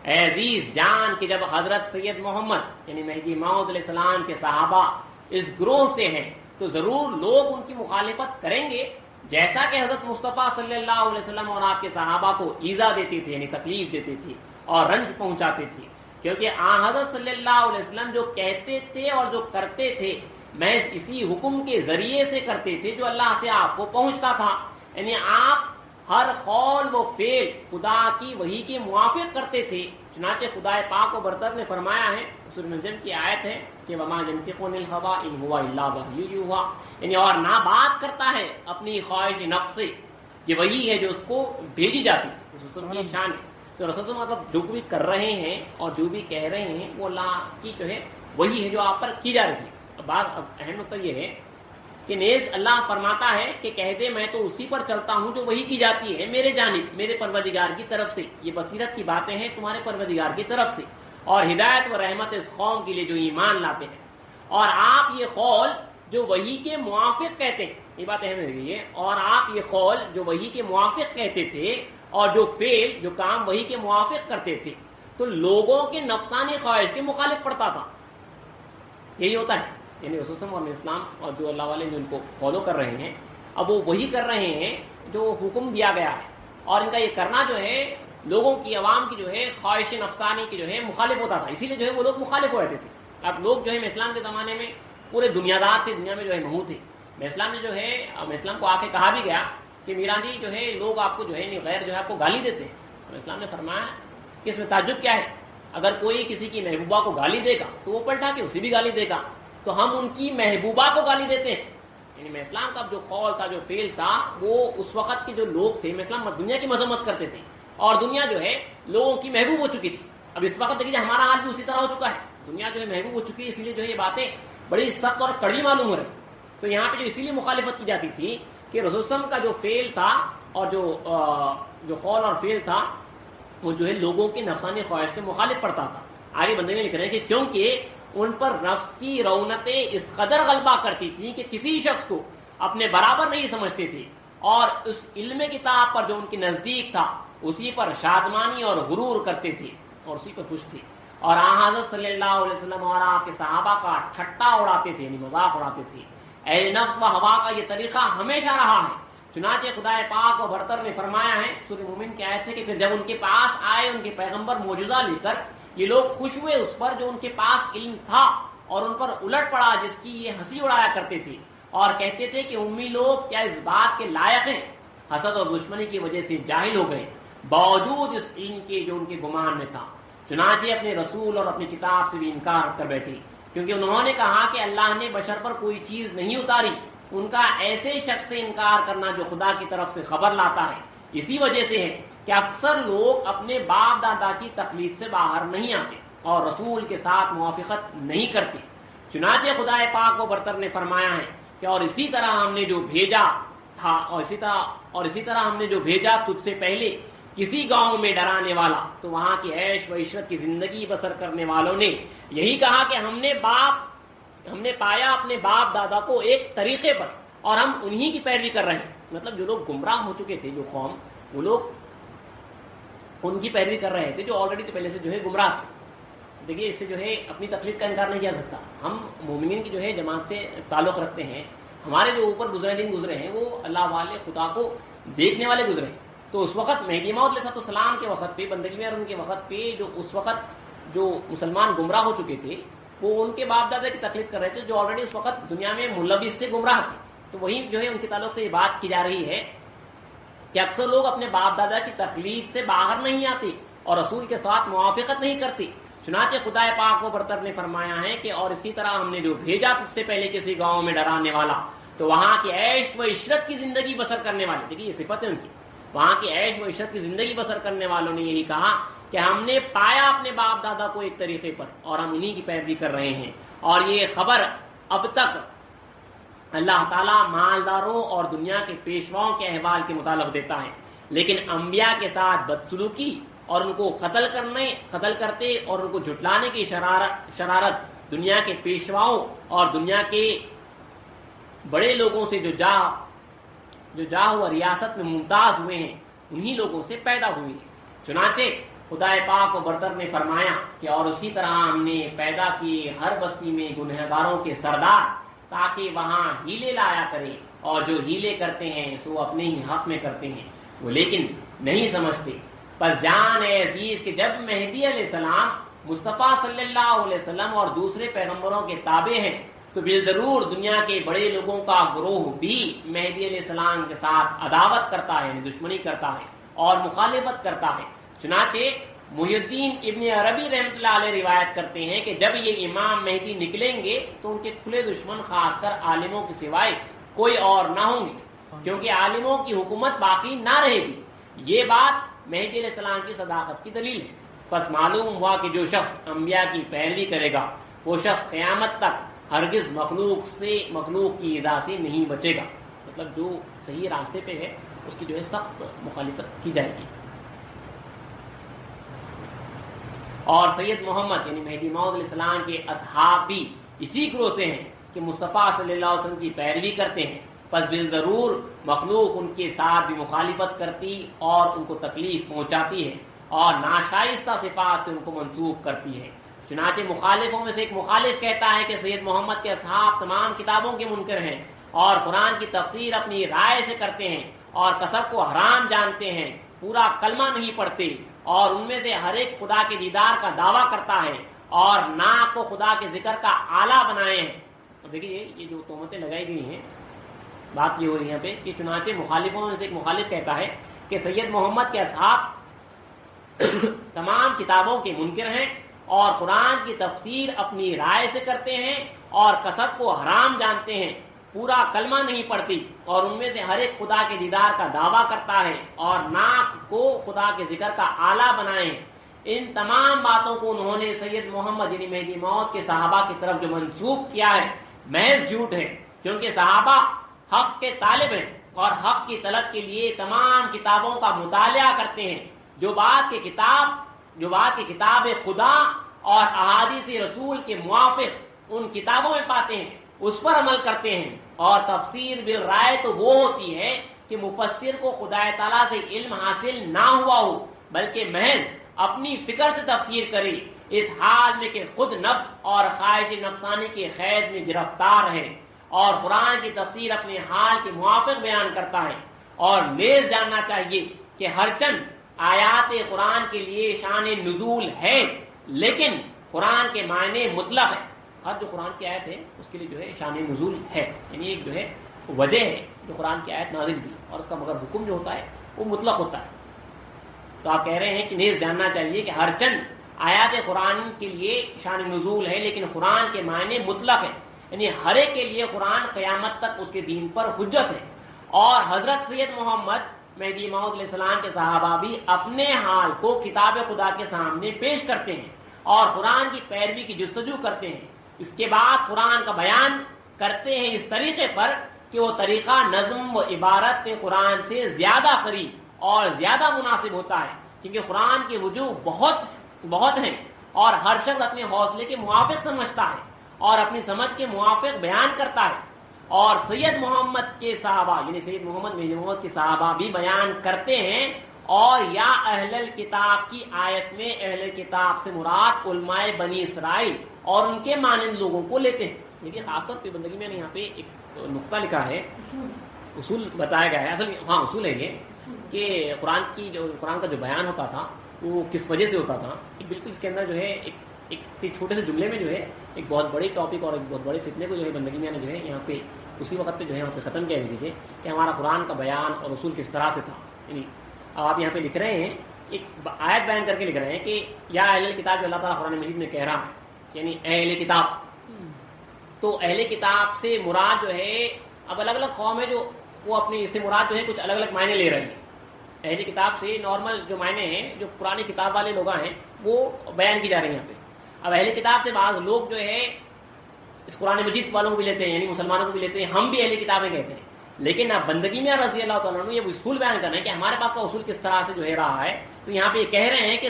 اے عزیز جان کہ جب حضرت سید محمد یعنی مہدی موعود علیہ السلام کے صحابہ اس گروہ سے ہیں تو ضرور لوگ ان کی مخالفت کریں گے، جیسا کہ حضرت مصطفیٰ صلی اللہ علیہ وسلم اور آپ کے صحابہ کو ایذا دیتے تھے یعنی تکلیف دیتے تھے اور رنج پہنچاتے تھے، کیونکہ آن حضرت صلی اللہ علیہ وسلم جو کہتے تھے اور جو کرتے تھے محض اسی حکم کے ذریعے سے کرتے تھے جو اللہ سے آپ کو پہنچتا تھا، یعنی آپ ہر قول و فعل خدا کی وحی کے موافق کرتے تھے۔ چنانچہ خدا پاک و برتر نے فرمایا ہے، سورۃ النجم کی آیت ہے کہ وما ینطق عن الهوى ان هو الا وحی یوحی، یعنی اور نہ بات کرتا ہے اپنی خواہش نفس سے، یہ وہی ہے جو اس کو بھیجی جاتی ہے، رسول کی شان ہے۔ تو رسول مطلب جو بھی کر رہے ہیں اور جو بھی کہہ رہے ہیں وہ اللہ کی جو ہے وہی ہے جو آپ پر کی جا رہی ہے۔ بات اہم نقطہ یہ ہے کہ نیز اللہ فرماتا ہے کہ کہہ دے میں تو اسی پر چلتا ہوں جو وہی کی جاتی ہے میرے جانب، میرے پروردگار کی طرف سے۔ یہ بصیرت کی باتیں ہیں تمہارے پروردگار کی طرف سے، اور ہدایت و رحمت اس قوم کے لیے جو ایمان لاتے ہیں۔ اور آپ یہ قول جو وحی کے موافق کہتے ہیں، یہ بات اہم ہے، اور آپ یہ قول جو وحی کے موافق کہتے تھے اور جو فعل جو کام وحی کے موافق کرتے تھے تو لوگوں کے نفسانی خواہش کے مخالف پڑتا تھا۔ یہی ہوتا ہے، یعنی رسول اور اسلام اور جو اللہ والے جو ان کو فالو کر رہے ہیں اب وہ وہی کر رہے ہیں جو حکم دیا گیا ہے، اور ان کا یہ کرنا جو ہے لوگوں کی عوام کی جو ہے خواہش نفسانی کی جو ہے مخالف ہوتا تھا، اسی لیے جو ہے وہ لوگ مخالف ہو رہتے تھے۔ اب لوگ جو ہے اسلام کے زمانے میں پورے دنیا دار تھے، دنیا میں جو ہے محو تھے۔ اسلام نے جو ہے اسلام کو آ کے کہا بھی گیا کہ میرانی جو ہے لوگ آپ کو جو ہے غیر جو ہے آپ کو گالی دیتے ہیں، اور اسلام نے فرمایا کہ اس میں تعجب کیا ہے، اگر کوئی کسی کی محبوبہ کو گالی دے گا تو وہ پلٹا کے اسے بھی گالی دے گا، تو ہم ان کی محبوبہ کو گالی دیتے ہیں۔ یعنی میں اسلام کا جو قول تھا جو فعل تھا وہ اس وقت کے جو لوگ تھے، میں اسلام دنیا کی مذمت کرتے تھے اور دنیا جو ہے لوگوں کی محبوب ہو چکی تھی۔ اب اس وقت دیکھیے ہمارا حال بھی اسی طرح ہو چکا ہے، دنیا جو ہے محبوب ہو چکی ہے، اس لیے جو ہے یہ باتیں بڑی سخت اور کڑوی معلوم ہو رہی۔ تو یہاں پہ جو اسی لیے مخالفت کی جاتی تھی کہ رسول اللہ کا جو فعل تھا اور جو قول اور فعل تھا وہ جو ہے لوگوں کی نفسانی خواہش کے مخالف پڑتا تھا۔ آگے بندے میں لکھ رہے ہیں کہ کیونکہ ان پر نفس کی رونتیں اس قدر غلبہ کرتی تھیں کہ کسی شخص کو اپنے برابر نہیں سمجھتے تھے، اور اس علم کتاب پر جو ان کے نزدیک تھا اسی پر شادمانی اور غرور کرتے تھے اور اسی پر خوش تھے، اور حضرت صلی اللہ علیہ وسلم اور آپ کے صحابہ کا ٹھٹا اڑاتے تھے یعنی مذاق اڑاتے تھے۔ اے نفس و ہوا کا یہ طریقہ ہمیشہ رہا ہے، چنانچہ خدا پاک و برتر نے فرمایا ہے، سورہ مومن کی آیت ہے کہ پھر جب ان کے پاس آئے ان کے پیغمبر معجزہ لے کر یہ لوگ خوش ہوئے اس پر جو ان کے پاس علم تھا اور ان پر الٹ پڑا جس کی یہ ہنسی اڑایا کرتے تھے، اور کہتے تھے کہ امی لوگ کیا اس بات کے لائق ہیں، حسد اور دشمنی کی وجہ سے جاہل ہو گئے باوجود اس علم کے جو ان کے گمان میں تھا۔ چنانچہ اپنے رسول اور اپنی کتاب سے بھی انکار کر بیٹھے، کیونکہ انہوں نے کہا کہ اللہ نے بشر پر کوئی چیز نہیں اتاری۔ ان کا ایسے شخص سے انکار کرنا جو خدا کی طرف سے خبر لاتا ہے اسی وجہ سے ہے کہ اکثر لوگ اپنے باپ دادا کی تقلید سے باہر نہیں آتے اور رسول کے ساتھ موافقت نہیں کرتے۔ چنانچہ خدا پاک و برتر نے فرمایا ہے کہ اور اسی طرح ہم نے جو بھیجا تھا اور اسی طرح ہم نے جو بھیجا تجھ سے پہلے کسی گاؤں میں ڈرانے والا، تو وہاں کی عیش و عشرت کی زندگی بسر کرنے والوں نے یہی کہا کہ ہم نے پایا اپنے باپ دادا کو ایک طریقے پر اور ہم انہی کی پیروی کر رہے ہیں۔ مطلب جو لوگ گمراہ ہو چکے تھے، جو قوم، وہ لوگ ان کی پیروی کر رہے تھے جو آلریڈی سے پہلے سے جو ہے گمراہ تھے۔ دیکھیے اس سے جو ہے اپنی تقلید کا انکار نہیں کیا سکتا۔ ہم مومنین کی جو ہے جماعت سے تعلق رکھتے ہیں، ہمارے جو اوپر گزرے دن گزرے ہیں وہ اللہ والے خدا کو دیکھنے والے گزرے ہیں۔ تو اس وقت مہدی موعود علیہ السلام کے وقت پہ بندگی میں اور ان کے وقت پہ جو اس وقت جو مسلمان گمراہ ہو چکے تھے وہ ان کے باپ دادا کی تقلید کر رہے تھے جو آلریڈی اس وقت دنیا میں ملوث تھے، گمراہ تھے۔ تو وہی جو ہے ان کے تعلق سے یہ بات کی جا رہی ہے کہ اکثر لوگ اپنے باپ دادا کی تقلید سے باہر نہیں آتے اور رسول کے ساتھ موافقت نہیں کرتے۔ چنانچہ خدا پاک و برتر نے فرمایا ہے کہ اور اسی طرح ہم نے جو بھیجا تجھ سے پہلے کسی گاؤں میں ڈرانے والا، تو وہاں کی عیش و عشرت کی زندگی بسر کرنے والے، دیکھیے یہ صفت ہے ان کی، وہاں کی عیش و عشرت کی زندگی بسر کرنے والوں نے یہی کہا کہ ہم نے پایا اپنے باپ دادا کو ایک طریقے پر اور ہم انہی کی پیروی کر رہے ہیں۔ اور یہ خبر اب تک اللہ تعالیٰ مالداروں اور دنیا کے پیشواؤں کے احوال کے متعلق دیتا ہے لیکن انبیاء کے ساتھ بدسلوکی اور ان کو قتل کرتے اور ان کو جھٹلانے کی شرارت دنیا کے پیشواؤں اور دنیا کے بڑے لوگوں سے جو جاہ و ریاست میں ممتاز ہوئے ہیں انہی لوگوں سے پیدا ہوئی ہے۔ چنانچہ خدا پاک و برتر نے فرمایا کہ اور اسی طرح ہم نے پیدا کی ہر بستی میں گنہگاروں کے سردار تاکہ وہاں ہیلے لایا کرے، اور جو ہیلے کرتے ہیں سو اپنے ہی حق میں کرتے ہیں، وہ لیکن نہیں سمجھتے۔ پس جان اے عزیز کہ جب مہدی علیہ السلام مصطفیٰ صلی اللہ علیہ وسلم اور دوسرے پیغمبروں کے تابع ہیں تو بالضرور دنیا کے بڑے لوگوں کا گروہ بھی مہدی علیہ السلام کے ساتھ عداوت کرتا ہے، یعنی دشمنی کرتا ہے اور مخالفت کرتا ہے۔ چنانچہ محی الدین ابن عربی رحمۃ اللہ علیہ روایت کرتے ہیں کہ جب یہ امام مہدی نکلیں گے تو ان کے کھلے دشمن خاص کر عالموں کے سوائے کوئی اور نہ ہوں گے، کیونکہ عالموں کی حکومت باقی نہ رہے گی۔ یہ بات مہدی علیہ السلام کی صداقت کی دلیل ہے۔ پس معلوم ہوا کہ جو شخص انبیاء کی پیروی کرے گا وہ شخص قیامت تک ہرگز مخلوق کی ایذا سے نہیں بچے گا، مطلب جو صحیح راستے پہ ہے اس کی جو ہے سخت مخالفت کی جائے گی۔ اور سید محمد یعنی مہدی موعود علیہ السلام کے اصحاب بھی اسی گروہ سے ہیں کہ مصطفیٰ صلی اللہ علیہ وسلم کی پیروی کرتے ہیں، پس بالضرور مخلوق ان کے ساتھ بھی مخالفت کرتی اور ان کو تکلیف پہنچاتی ہے اور ناشائستہ صفات سے ان کو منسوب کرتی ہے۔ چنانچہ مخالفوں میں سے ایک مخالف کہتا ہے کہ سید محمد کے اصحاب تمام کتابوں کے منکر ہیں اور قرآن کی تفسیر اپنی رائے سے کرتے ہیں اور کسب کو حرام جانتے ہیں، پورا کلمہ نہیں پڑھتے، اور ان میں سے ہر ایک خدا کے دیدار کا دعویٰ کرتا ہے اور ناک کو خدا کے ذکر کا آلہ بنائے ہیں۔ اور دیکھیے یہ جو تہمتیں لگائی گئی ہیں، بات یہ ہو رہی ہے یہاں پہ کہ چنانچہ مخالفوں میں سے ایک مخالف کہتا ہے کہ سید محمد کے اصحاب تمام کتابوں کے منکر ہیں اور قرآن کی تفسیر اپنی رائے سے کرتے ہیں اور کسب کو حرام جانتے ہیں، پورا کلمہ نہیں پڑھتی، اور ان میں سے ہر ایک خدا کے دیدار کا دعویٰ کرتا ہے اور ناک کو خدا کے ذکر کا آلہ بنائے ہیں۔ ان تمام باتوں کو انہوں نے سید محمد یعنی مہدی موعود کے صحابہ کی طرف جو منسوب کیا ہے محض جھوٹ ہے، کیونکہ صحابہ حق کے طالب ہیں اور حق کی طلب کے لیے تمام کتابوں کا مطالعہ کرتے ہیں۔ جو بات کی کتاب خدا اور احادیث رسول کے موافق ان کتابوں میں پاتے ہیں اس پر عمل کرتے ہیں، اور تفسیر بالرائے تو وہ ہوتی ہے کہ مفسر کو خدا تعالیٰ سے علم حاصل نہ ہوا ہو بلکہ محض اپنی فکر سے تفسیر کرے، اس حال میں کہ خود نفس اور خواہش نفسانی کے قید میں گرفتار ہے، اور قرآن کی تفسیر اپنے حال کے موافق بیان کرتا ہے۔ اور نیز جاننا چاہیے کہ ہر چند آیات قرآن کے لیے شان نزول ہے، لیکن قرآن کے معنی مطلق ہے۔ ہر جو قرآن کی آیت ہے اس کے لیے جو ہے شان نزول ہے، یعنی ایک جو ہے وجہ ہے جو قرآن کی آیت نازل ہوئی، اور اس کا مگر حکم جو ہوتا ہے وہ مطلق ہوتا ہے۔ تو آپ کہہ رہے ہیں کہ نیز جاننا چاہیے کہ ہر چند آیات قرآن کے لیے شان نزول ہے لیکن قرآن کے معنی مطلق ہے، یعنی ہر ایک کے لیے قرآن قیامت تک اس کے دین پر حجت ہے۔ اور حضرت سید محمد مہدی موعود علیہ السلام کے صحابہ بھی اپنے حال کو کتاب خدا کے سامنے پیش کرتے ہیں اور قرآن کی پیروی کی جستجو کرتے ہیں، اس کے بعد قرآن کا بیان کرتے ہیں اس طریقے پر کہ وہ طریقہ نظم و عبارت قرآن سے زیادہ قریب اور زیادہ مناسب ہوتا ہے، کیونکہ قرآن کے وجوہ بہت ہیں اور ہر شخص اپنے حوصلے کے موافق سمجھتا ہے اور اپنی سمجھ کے موافق بیان کرتا ہے۔ اور سید محمد کے صحابہ یعنی سید محمد مہدی موعود کے صحابہ بھی بیان کرتے ہیں، اور یا اہل الکتاب کی آیت میں اہل کتاب سے مراد علماء بنی اسرائیل اور ان کے مانند لوگوں کو لیتے ہیں۔ دیکھیے خاص طور پہ بندگی میں نے یہاں پہ ایک نقطہ لکھا ہے، اصول بتایا گیا ہے، اصل اصول ہے یہ کہ قرآن کا جو بیان ہوتا تھا وہ کس وجہ سے ہوتا تھا۔ بالکل اس کے اندر جو ہے ایک چھوٹے سے جملے میں جو ہے ایک بہت بڑی ٹاپک اور ایک بہت بڑے فتنے کو جو ہے بندگی میں نے جو ہے یہاں پہ اسی وقت پہ جو ہے یہاں پہ ختم کیا دیجیے کہ ہمارا قرآن کا بیان اور اصول کس طرح سے تھا۔ یعنی آپ یہاں پہ لکھ رہے ہیں، ایک آیت بیان کر کے لکھ رہے ہیں کہ یا اہل کتاب جو اللہ تعالیٰ قرآن مجید میں کہہ رہا ہے، یعنی اہل کتاب، تو اہل کتاب سے مراد جو ہے اب الگ الگ قوم ہے جو وہ اپنی اس سے مراد جو ہے کچھ الگ الگ معنی لے رہے ہیں۔ اہل کتاب سے نارمل جو معنی ہیں جو پرانی کتاب والے لوگ ہیں وہ بیان کی جا رہی ہیں یہاں پہ۔ اب اہل کتاب سے بعض لوگ جو ہے اس قرآن مجید والوں کو بھی لیتے ہیں، یعنی مسلمانوں کو بھی لیتے ہیں، ہم بھی اہل کتابیں کہتے ہیں، لیکن اب بندگی میں رضی اللہ تعالیٰ عنہ یہ اصول بیان کر رہے ہیں کہ ہمارے پاس کا اصول کس طرح سے جو ہے رہا ہے. تو یہاں پہ یہ کہہ رہے ہیں کہ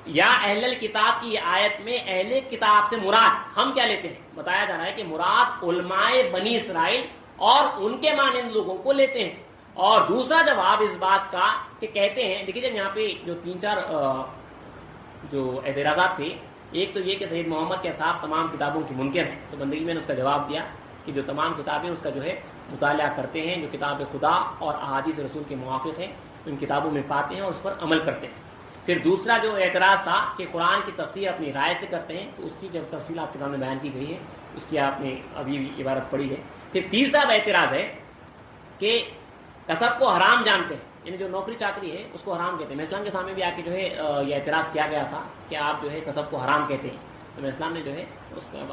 یا اہل الکتاب کی آیت میں اہل کتاب سے مراد ہم کیا لیتے ہیں؟ بتایا جا رہا ہے کہ مراد علماء بنی اسرائیل اور ان کے مانند لوگوں کو لیتے ہیں. اور دوسرا جواب اس بات کا کہ کہتے ہیں، دیکھیے جب یہاں پہ جو 3-4 جو اعتراضات تھے، ایک تو یہ کہ سید محمد کے صاحب تمام کتابوں کی منکر ہیں، تو بندگی میں نے اس کا جواب دیا کہ جو تمام کتابیں اس کا جو ہے مطالعہ کرتے ہیں، جو کتاب خدا اور احادیث رسول کے موافق ہیں ان کتابوں میں پاتے ہیں اور اس پر عمل کرتے ہیں. پھر دوسرا جو اعتراض تھا کہ قرآن کی تفسیر اپنی رائے سے کرتے ہیں، تو اس کی جو تفصیل آپ کے سامنے بیان کی گئی ہے، اس کی آپ نے ابھی بھی عبارت پڑھی ہے. پھر تیسرا اعتراض ہے کہ کسب کو حرام جانتے ہیں، یعنی جو نوکری چاکری ہے اس کو حرام کہتے ہیں. میں اسلام کے سامنے بھی آ کے جو ہے یہ اعتراض کیا گیا تھا کہ آپ جو ہے کسب کو حرام کہتے ہیں. تو میں اسلام نے جو ہے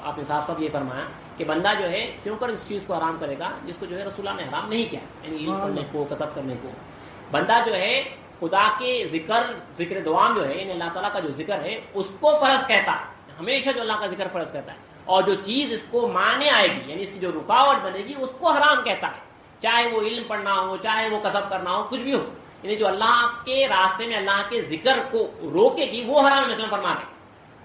آپ نے صاف یہ فرمایا کہ بندہ جو ہے کیوں کر اس چیز کو حرام کرے گا جس کو جو ہے رسول اللہ نے حرام نہیں کیا، یعنی علم پڑھنے کو، کسب کرنے کو. بندہ جو ہے خدا کے ذکر دوام جو ہے، یعنی اللہ تعالیٰ کا جو ذکر ہے اس کو فرض کہتا ہے، ہمیشہ جو اللہ کا ذکر فرض کرتا ہے، اور جو چیز اس کو مانے آئے گی یعنی اس کی جو رکاوٹ بنے گی اس کو حرام کہتا ہے، چاہے وہ علم پڑھنا ہو، چاہے وہ کسب کرنا ہو، کچھ بھی ہو، یعنی جو اللہ کے راستے میں اللہ کے ذکر کو روکے گی وہ حرام اسلام فرما ہے.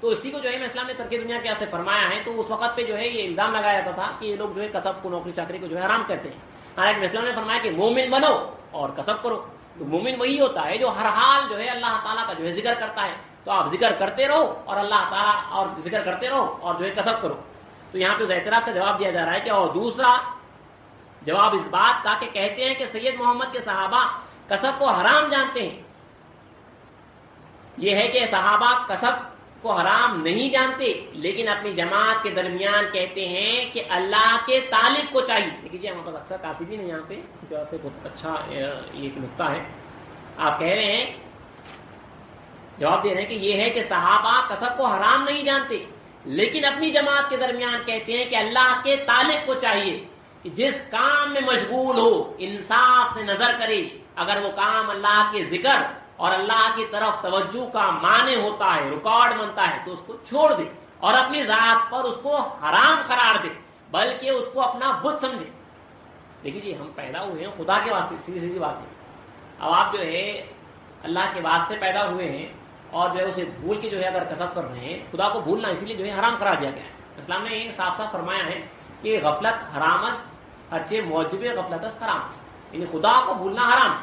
تو اسی کو جو ہے میں اسلام نے ترک دنیا کے واسطے فرمایا ہے. تو اس وقت پہ جو ہے یہ الزام لگایا جاتا تھا کہ یہ لوگ جو ہے کسب کو، نوکری چاکری کو جو ہے حرام کرتے ہیں. حالانکہ اسلام نے فرمایا کہ مومن بنو اور کسب کرو. تو مومن وہی ہوتا ہے جو ہر حال جو ہے اللہ تعالیٰ کا جو ہے ذکر کرتا ہے. تو آپ ذکر کرتے رہو اور اللہ تعالیٰ اور ذکر کرتے رہو اور جو ہے کسب کرو. تو یہاں پہ اس اعتراض کا جواب دیا جا رہا ہے کہ اور دوسرا جواب اس بات کا کہ کہتے ہیں کہ سید محمد کے صحابہ کسب کو حرام جانتے ہیں. یہ ہے کہ صحابہ کسب کو حرام نہیں جانتے لیکن اپنی جماعت کے درمیان کہتے ہیں کہ اللہ کے طالب کو چاہیے. دیکھیے ہمارے پاس اکثر کاسبین ہیں یہاں پہ، جو سے بہت اچھا ایک نقطہ ہے. آپ کہہ رہے ہیں، جواب دے رہے ہیں کہ یہ ہے کہ صحابہ کسب کو حرام نہیں جانتے لیکن اپنی جماعت کے درمیان کہتے ہیں کہ اللہ کے طالب کو چاہیے کہ جس کام میں مشغول ہو انصاف سے نظر کرے. اگر وہ کام اللہ کے ذکر اور اللہ کی طرف توجہ کا معنی ہوتا ہے، رکاوٹ بنتا ہے، تو اس کو چھوڑ دے اور اپنی ذات پر اس کو حرام قرار دے، بلکہ اس کو اپنا بت سمجھے. دیکھیے جی ہم پیدا ہوئے ہیں خدا کے واسطے، سیدھی بات ہے. اب آپ جو ہے اللہ کے واسطے پیدا ہوئے ہیں اور جو ہے اسے بھول کے جو ہے اگر کسب کر رہے ہیں، خدا کو بھولنا اسی لیے جو ہے حرام قرار دیا گیا ہے. اسلام نے یہ صاف فرمایا ہے کہ غفلت حرامس ہرچے موجب غفلتس حرامس، یعنی خدا کو بھولنا حرام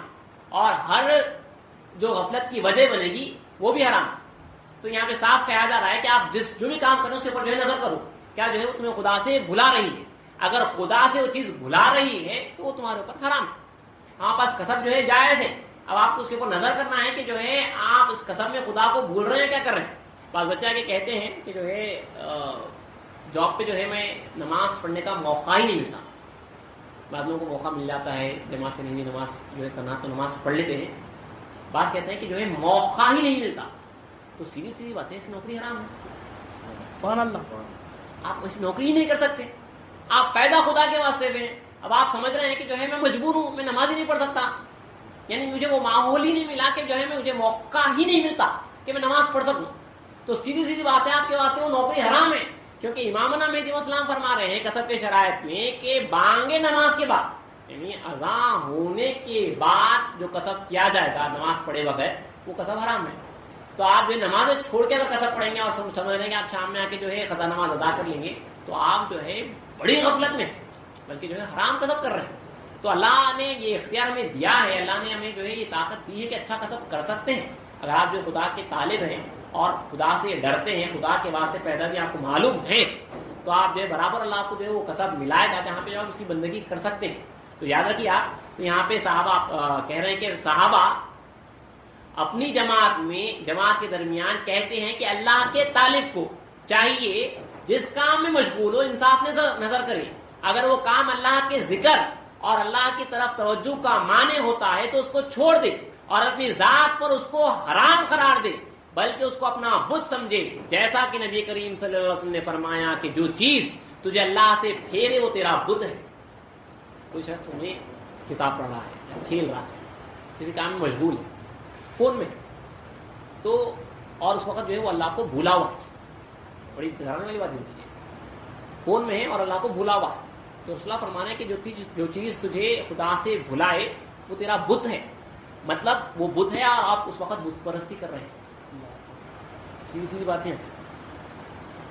اور ہر جو غفلت کی وجہ بنے گی وہ بھی حرام. تو یہاں پہ صاف کہا جا رہا ہے کہ آپ جو بھی کام کرو اس کے اوپر جو ہے نظر کرو، کیا جو ہے وہ تمہیں خدا سے بھلا رہی ہے. اگر خدا سے وہ چیز بھلا رہی ہے تو وہ تمہارے اوپر حرام ہے. ہمارے پاس کسب جو ہے جائز ہے، اب آپ کو اس کے اوپر نظر کرنا ہے کہ جو ہے آپ اس کسب میں خدا کو بھول رہے ہیں کیا کر رہے ہیں. بعض بچہ کے کہتے ہیں کہ جو ہے جاب پہ جو ہے میں نماز پڑھنے کا موقع ہی نہیں ملتا. بعض لوگوں کو موقع مل جاتا ہے جماعت سے نہیں نماز جو ہے کرنا تو نماز پڑھ لیتے ہیں. بعض کہتے ہیں کہ جو ہے موقع ہی نہیں ملتا. تو سیدھی بات ہے، اس نوکری حرام ہے. سبحان اللہ، آپ اس نوکری ہی نہیں کر سکتے. آپ پیدا خدا کے واسطے میں، اب آپ سمجھ رہے ہیں کہ جو ہے میں مجبور ہوں، میں نماز ہی نہیں پڑھ سکتا، یعنی مجھے وہ ماحول ہی نہیں ملا کہ جو ہے مجھے موقع ہی نہیں ملتا کہ میں نماز پڑھ سکوں. تو سیدھی بات ہے آپ کے واسطے وہ نوکری حرام ہے. کیونکہ امامنا مہدی اسلام فرما رہے ہیں کسب کے شرائط میں کہ بانگ نماز کے بعد، یعنی اذان ہونے کے بعد جو کسب کیا جائے گا نماز پڑھے بغیر، وہ کسب حرام ہے. تو آپ جو نماز چھوڑ کے اگر کسب پڑھیں گے اور سمجھ رہے ہیں کہ آپ شام میں آ کے جو ہے قضا نماز ادا کر لیں گے، تو آپ جو ہے بڑی غفلت میں بلکہ جو ہے حرام کسب کر رہے ہیں. تو اللہ نے یہ اختیار ہمیں دیا ہے، اللہ نے ہمیں جو ہے یہ طاقت دی ہے کہ اچھا کسب کر سکتے ہیں. اگر آپ جو خدا کے طالب ہیں اور خدا سے ڈرتے ہیں، خدا کے واسطے پیدا بھی آپ کو معلوم ہے، تو آپ جو ہے برابر اللہ کو جو ہے وہ کسب ملائے گا جہاں پہ جو آپ اس کی بندگی کر سکتے ہیں. تو یاد رکھیے آپ. تو یہاں پہ صحابہ کہہ رہے ہیں کہ صحابہ اپنی جماعت کے درمیان کہتے ہیں کہ اللہ کے طالب کو چاہیے جس کام میں مشغول ہو انصاف نظر کرے. اگر وہ کام اللہ کے ذکر اور اللہ کی طرف توجہ کا معنی ہوتا ہے تو اس کو چھوڑ دے اور اپنی ذات پر اس کو حرام قرار دے، بلکہ اس کو اپنا بت سمجھے. جیسا کہ نبی کریم صلی اللہ علیہ وسلم نے فرمایا کہ جو چیز تجھے اللہ سے پھیرے وہ تیرا بت ہے. کوئی شخص سمجھے کتاب پڑھ رہا ہے، کھیل رہا ہے، کسی کام میں مشغول ہے، فون میں، تو اور اس وقت جو ہے وہ اللہ کو بھولا ہوا، بڑی دھیان والی بات ہے، فون میں ہے اور اللہ کو بھولا ہوا، تو رسول اللہ فرمانا ہے کہ جو چیز تجھے خدا سے بھلائے وہ تیرا بت ہے، مطلب وہ بت ہے اور آپ اس وقت بت پرستی کر رہے ہیں. سیدھی سیدھی باتیں ہیں.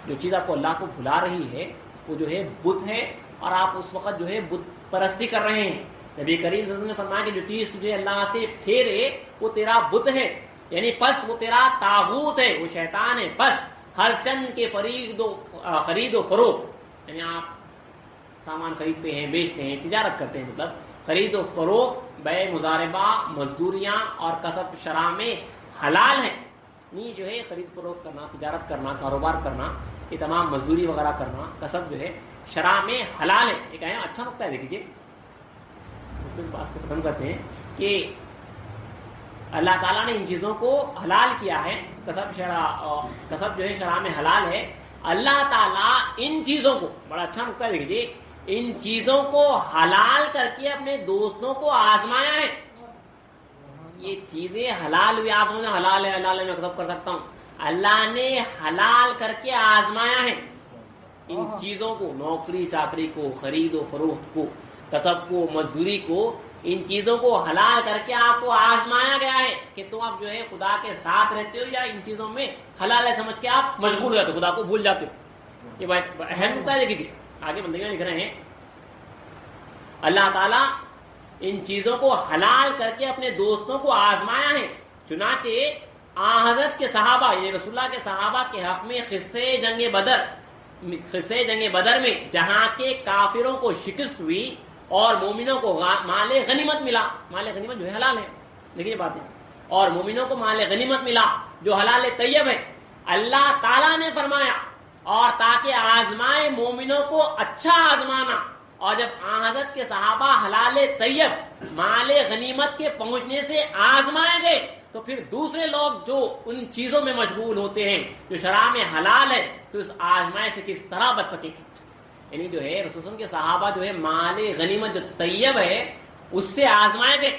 جو چیز آپ کو اللہ کو بھلا رہی ہے وہ جو ہے بت ہے اور آپ اس وقت جو ہے بت پرستی کر رہے ہیں. نبی کریم صلی اللہ علیہ وسلم نے فرمایا کہ جو چیز تجھے اللہ سے پھیرے وہ تیرا بت ہے، یعنی پس وہ تیرا طاغوت ہے، وہ شیطان ہے. پس ہر چند کے خرید و فروخت، یعنی آپ سامان خریدتے ہیں، بیچتے ہیں، تجارت کرتے ہیں، مطلب خرید و فروخت، بے مضاربہ، مزدوریاں اور کسب شرع میں حلال ہیں. نہیں جو ہے خرید فروخت کرنا، تجارت کرنا، کاروبار کرنا، یہ تمام مزدوری وغیرہ کرنا، کسب جو ہے شرع میں حلال ہے. ایک اچھا نقطہ ہے، دیکھ لیجیے بات کو ختم کرتے ہیں کہ اللہ تعالیٰ نے ان چیزوں کو حلال کیا ہے. کسب جو ہے شرع میں حلال ہے. اللہ تعالیٰ ان چیزوں کو، بڑا اچھا نقطہ دیکھ لیجیے، ان چیزوں کو حلال کر کے اپنے دوستوں کو آزمایا ہے. یہ چیزیں حلال ہوئی، آپ نے حلال ہے میں کسب کر سکتا ہوں. اللہ نے حلال کر کے آزمایا ہے ان چیزوں کو، نوکری چاکری کو، خرید و فروخت کو، کسب کو، مزدوری کو، ان چیزوں کو حلال کر کے آپ کو آزمایا گیا ہے کہ تم اب جو ہے خدا کے ساتھ رہتے ہو یا ان چیزوں میں حلال ہے سمجھ کے آپ مشغول ہو جاتے ہو، خدا کو بھول جاتے ہو. یہ بات اہم نقطہ ہے. دیکھیے آگے بندے لکھ رہے ہیں اللہ تعالیٰ ان چیزوں کو حلال کر کے اپنے دوستوں کو آزمایا ہے. چنانچہ حضرت کے صحابہ، یعنی رسول اللہ کے صحابہ کے حق میں قصے جنگ بدر میں جہاں کے کافروں کو شکست ہوئی اور مومنوں کو مال غنیمت ملا. مال غنیمت جو ہے حلال ہے، دیکھیے بات ہے. اور مومنوں کو مال غنیمت ملا جو حلال طیب ہے. اللہ تعالیٰ نے فرمایا اور تاکہ آزمائے مومنوں کو اچھا آزمانا. اور جب حضرت کے صحابہ حلال طیب مال غنیمت کے پہنچنے سے آزمائے گئے تو پھر دوسرے لوگ جو ان چیزوں میں مشغول ہوتے ہیں جو شرع میں حلال ہے تو اس آزمائش سے کس طرح بچ سکیں. یعنی جو ہے رسول اللہ کے صحابہ جو ہے مال غنیمت جو طیب ہے اس سے آزمائے گئے.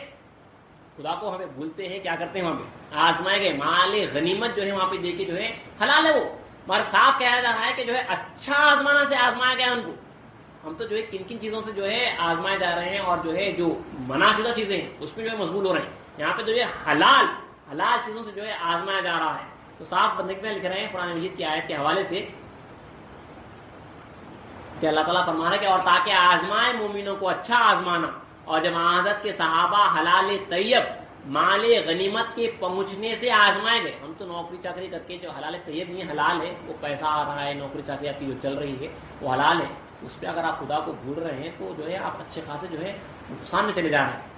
خدا کو ہمیں بھولتے ہیں، کیا کرتے ہیں وہاں پہ آزمائے گئے. مال غنیمت جو ہے وہاں پہ دیکھے جو ہے حلال ہے، وہ مگر صاف کہا جا رہا ہے کہ جو ہے اچھا آزمانا سے آزمایا گیا ان کو. ہم تو جو ہے کن کن چیزوں سے جو ہے آزمائے جا رہے ہیں اور جو ہے جو منع شدہ چیزیں ہیں اس میں جو ہے مشغول ہو رہے ہیں. یہاں پہ جو ہے حلال چیزوں سے جو ہے آزمایا جا رہا ہے. تو صاف بندے میں لکھ رہے ہیں قرآن مجید کی آیت کے حوالے سے کہ اللہ تعالیٰ فرما رہا ہے کہ اور تاکہ آزمائے مومنوں کو اچھا آزمانا. اور جب حضرت کے صحابہ حلال طیب مال غنیمت کے پہنچنے سے آزمائے گئے. ہم تو نوکری چاکری کر کے جو حلال طیب نہیں حلال ہے، وہ پیسہ آ رہا ہے، نوکری چاکری آپ کی جو چل رہی ہے وہ حلال ہے، اس پہ اگر آپ خدا کو بھول رہے ہیں تو جو ہے آپ اچھے خاصے جو ہے نقصان میں چلے جا رہے ہیں.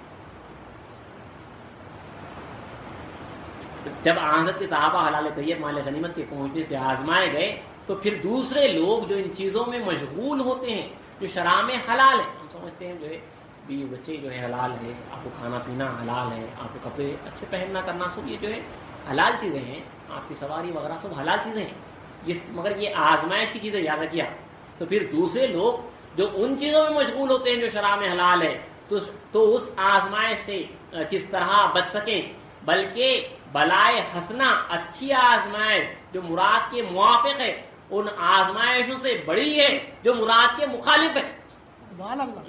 جب حضرت کے صحابہ حلال طیب مال غنیمت کے پہنچنے سے آزمائے گئے تو پھر دوسرے لوگ جو ان چیزوں میں مشغول ہوتے ہیں جو شرع میں حلال ہے. ہم سمجھتے ہیں جو ہے بیوی بچے جو ہے حلال ہے، آپ کو کھانا پینا حلال ہے، آپ کو کپڑے اچھے پہننا کرنا سب یہ جو ہے حلال چیزیں ہیں، آپ کی سواری وغیرہ سب حلال چیزیں ہیں. مگر یہ آزمائش کی چیزیں یاد رکھیے. تو پھر دوسرے لوگ جو ان چیزوں میں مشغول ہوتے ہیں جو شرع میں حلال ہے تو اس آزمائش سے کس طرح بچ سکیں. بلکہ بلائے حسنہ اچھی آزمائش جو مراد کے موافق ہے ان آزمائشوں سے بڑی ہے جو مراد کے مخالف ہے.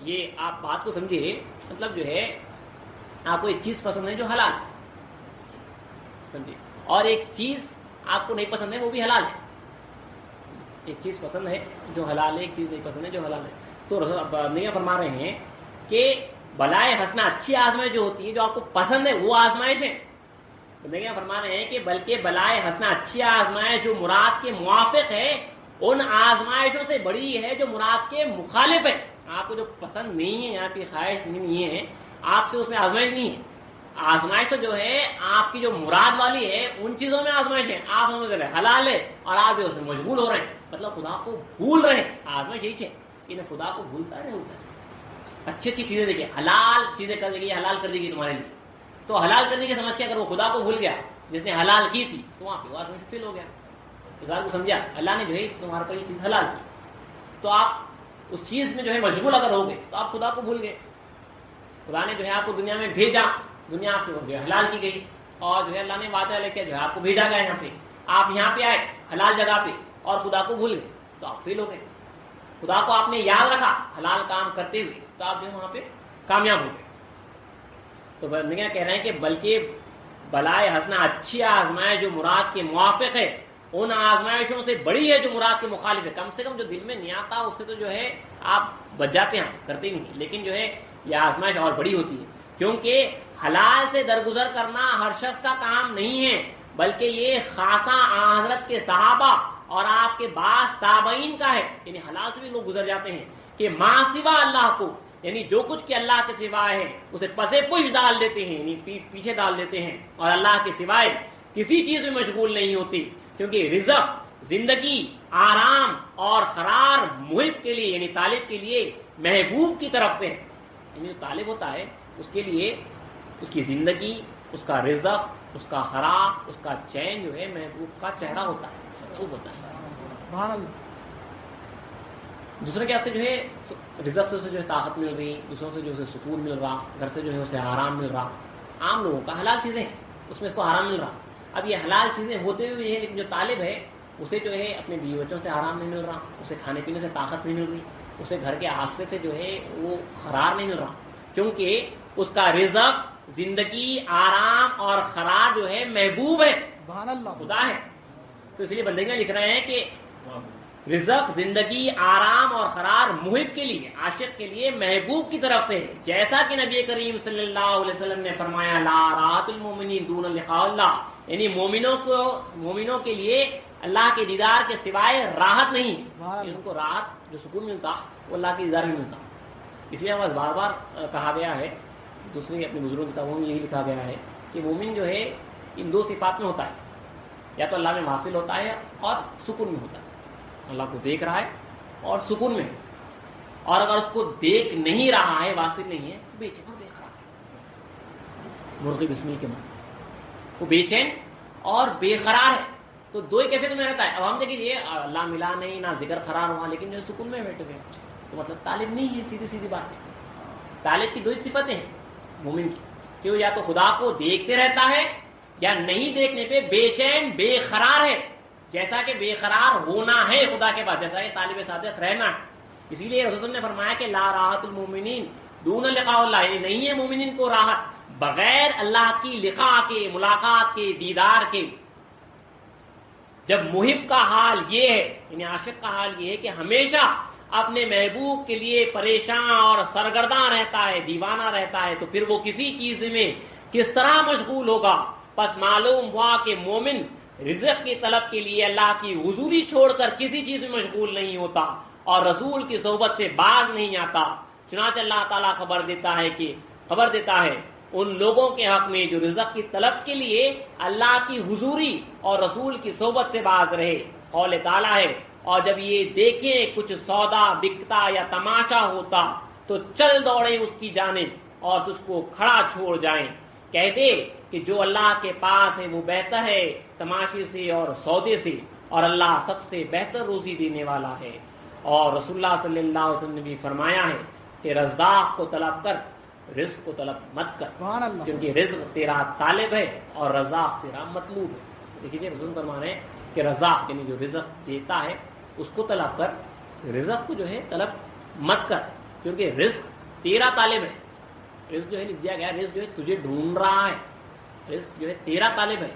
یہ آپ بات کو سمجھیے. مطلب جو ہے آپ کو ایک چیز پسند ہے جو حلال ہے، سمجھیے، اور ایک چیز آپ کو نہیں پسند ہے وہ بھی حلال ہے. ایک چیز پسند ہے جو حلال ہے، ایک چیز نہیں پسند ہے جو حلال ہے. تو رسول فرما رہے ہیں کہ بلائے حسنہ اچھی آزمائش جو ہوتی ہے جو آپ کو پسند ہے وہ آزمائش ہے. تو فرما رہے ہیں کہ بلکہ بلائے حسنہ اچھی آزمائش جو مراد کے موافق ہے ان آزمائشوں سے بڑی ہے جو مراد کے مخالف ہے. آپ کو جو پسند نہیں ہے، آپ کی خواہش نہیں ہے، آپ سے اس میں آزمائش نہیں ہے. آزمائش تو جو ہے آپ کی جو مراد والی ہے ان چیزوں میں آزمائش ہے. آپ سمجھ رہے ہیں حلال ہے اور آپ جو اس میں مشغول ہو رہے ہیں، مطلب خدا کو بھول رہے ہیں. آزمائش یہی ہے کہ خدا کو بھولتا ہے نہیں بھولتا ہے. اچھی اچھی چیزیں دیکھیے، حلال چیزیں کر دے گی، حلال کر دے گی تمہارے لیے. تو حلال کرنے کی سمجھ کے اگر وہ خدا کو بھول گیا جس نے حلال کی تھی تو وہاں پہ وہ آزمائش فیل ہو گیا. اس بات کو سمجھا، اللہ نے جو ہے تمہارے پر یہ چیز حلال کی تو آپ اس چیز میں جو ہے مشغول اگر ہو گئے تو آپ خدا کو بھول گئے. خدا نے جو ہے آپ کو دنیا میں بھیجا، دنیا آپ کو جو ہے حلال کی گئی اور جو ہے اللہ نے وعدہ لے کے جو ہے آپ کو بھیجا گیا یہاں پہ. آپ یہاں پہ آئے حلال جگہ پہ اور خدا کو بھول گئے تو آپ فیل ہو گئے. خدا کو آپ نے یاد رکھا حلال کام کرتے ہوئے تو آپ جو ہے وہاں پہ کامیاب ہو گئے. تو بندگیاں کہہ رہے ہیں کہ بلکہ بلائے حسنہ اچھی آزمائش جو مراد کے موافق ہے ان آزمائشوں سے بڑی ہے جو مراد کے مخالف ہے. کم سے کم جو دل میں نہیں آتا اس سے تو جو ہے آپ بچ جاتے ہیں, کرتے نہیں, لیکن جو ہے یہ آزمائش اور بڑی ہوتی ہے, کیونکہ حلال سے درگزر کرنا ہر شخص کا کام نہیں ہے, بلکہ یہ خاصا حضرت کے صحابہ اور آپ کے بعض تابعین کا ہے. یعنی حلال سے بھی لوگ گزر جاتے ہیں کہ ماں سوا اللہ کو, یعنی جو کچھ کہ اللہ کے سوائے ہے اسے پسے پش ڈال دیتے ہیں, یعنی پیچھے ڈال دیتے ہیں, اور اللہ کے سوائے کسی چیز میں مشغول نہیں ہوتی, کیونکہ رزق, زندگی, آرام اور قرار محب کے لیے یعنی طالب کے لیے محبوب کی طرف سے ہے. یعنی جو طالب ہوتا ہے اس کے لیے اس کی زندگی, اس کا رزق, اس کا قرار, اس کا چین جو ہے محبوب کا چہرہ ہوتا ہے, محبوب ہوتا ہے. دوسرے کے واسطے جو ہے رزق سے اسے جو ہے طاقت مل رہی, دوسروں سے جو اسے سکون مل رہا, گھر سے جو ہے اسے آرام مل رہا. عام لوگوں کا حلال چیزیں ہیں اس میں اس کو آرام مل رہا. اب یہ حلال چیزیں ہوتے ہوئے ہیں, لیکن جو طالب ہے اسے جو ہے اپنے بیوی بچوں سے آرام نہیں مل رہا, اسے کھانے پینے سے طاقت نہیں مل رہی, اسے گھر کے آسرے سے جو ہے وہ قرار نہیں مل رہا, کیونکہ اس کا رزق, زندگی, آرام اور قرار جو ہے محبوب ہے, خدا ہے. تو اس لیے بندگیاں لکھ رہے ہیں کہ رزق, زندگی, آرام اور قرار محب کے لیے, عاشق کے لیے محبوب کی طرف سے ہے, جیسا کہ نبی کریم صلی اللہ علیہ وسلم نے فرمایا لا راحت المومنین دون لقاء اللہ, یعنی مومنوں کے لیے اللہ کے دیدار کے سوائے راحت نہیں, ان کو راحت جو سکون ملتا وہ اللہ کے دیدار میں ملتا. اس لیے ہمیں بار بار کہا گیا ہے, دوسری اپنی بزرگ کتابوں میں یہی لکھا گیا ہے کہ مومن جو ہے ان دو صفات میں ہوتا ہے, یا تو اللہ میں واصل ہوتا ہے اور سکون میں ہوتا ہے, اللہ کو دیکھ رہا ہے اور سکون میں, اور اگر اس کو دیکھ نہیں رہا ہے, واصل نہیں ہے, تو بے چین اور بے قرار ہے. مرغی بسمل کے معنی وہ بے چین اور بے قرار ہے, تو دو ہی کیفیت میں رہتا ہے. اب ہم دیکھیں یہ اللہ ملا نہیں, نہ ذکر قرار ہوا, لیکن جو سکون میں بیٹھے ہوئے, تو مطلب طالب نہیں ہے. سیدھی سیدھی بات ہے. طالب کی دو ہی صفتیں ہیں مومن کی, کہ وہ یا تو خدا کو دیکھتے رہتا ہے یا نہیں دیکھنے پہ بے چین بے قرار ہے, جیسا کہ بے قرار ہونا ہے خدا کے پاس, جیسا کہ طالب صادق رہنا ہے. اسی لیے رسول نے فرمایا کہ لا راحت المومنین دون لقاء اللہ, یعنی نہیں ہے مومنین کو راحت بغیر اللہ کی لقاء کے, ملاقات کے, دیدار کے. جب محب کا حال یہ ہے, یعنی عاشق کا حال یہ ہے کہ ہمیشہ اپنے محبوب کے لیے پریشان اور سرگرداں رہتا ہے, دیوانہ رہتا ہے, تو پھر وہ کسی چیز میں کس طرح مشغول ہوگا. پس معلوم ہوا کہ مومن رزق کی طلب کے لیے اللہ کی حضوری چھوڑ کر کسی چیز میں مشغول نہیں ہوتا اور رسول کی صحبت سے باز نہیں آتا. چنانچہ اللہ تعالیٰ خبر دیتا ہے ان لوگوں کے حق میں جو رزق کی طلب کے لیے اللہ کی حضوری اور رسول کی صحبت سے باز رہے. قول تعالیٰ ہے اور جب یہ دیکھیں کچھ سودا بکتا یا تماشا ہوتا تو چل دوڑے اس کی جانب اور تجھ کو کھڑا چھوڑ جائیں. کہہ دے کہ جو اللہ کے پاس ہے وہ بہتر ہے تماشے سے اور سودے سے, اور اللہ سب سے بہتر روزی دینے والا ہے. اور رسول اللہ صلی اللہ علیہ وسلم نے بھی فرمایا ہے کہ رزاق کو طلب کر, رزق کو طلب مت کر, کیونکہ رزق تیرا طالب ہے اور رزاق تیرا مطلوب ہے. دیکھیے رسول فرما رہے ہیں کہ رزاق یعنی جو رزق دیتا ہے اس کو طلب کر, رزق کو جو ہے طلب مت کر, کیونکہ رزق تیرا طالب ہے. رزق جو ہے لکھ دیا گیا, رزق جو ہے تجھے ڈھونڈ رہا ہے, رزق جو ہے تیرا طالب ہے,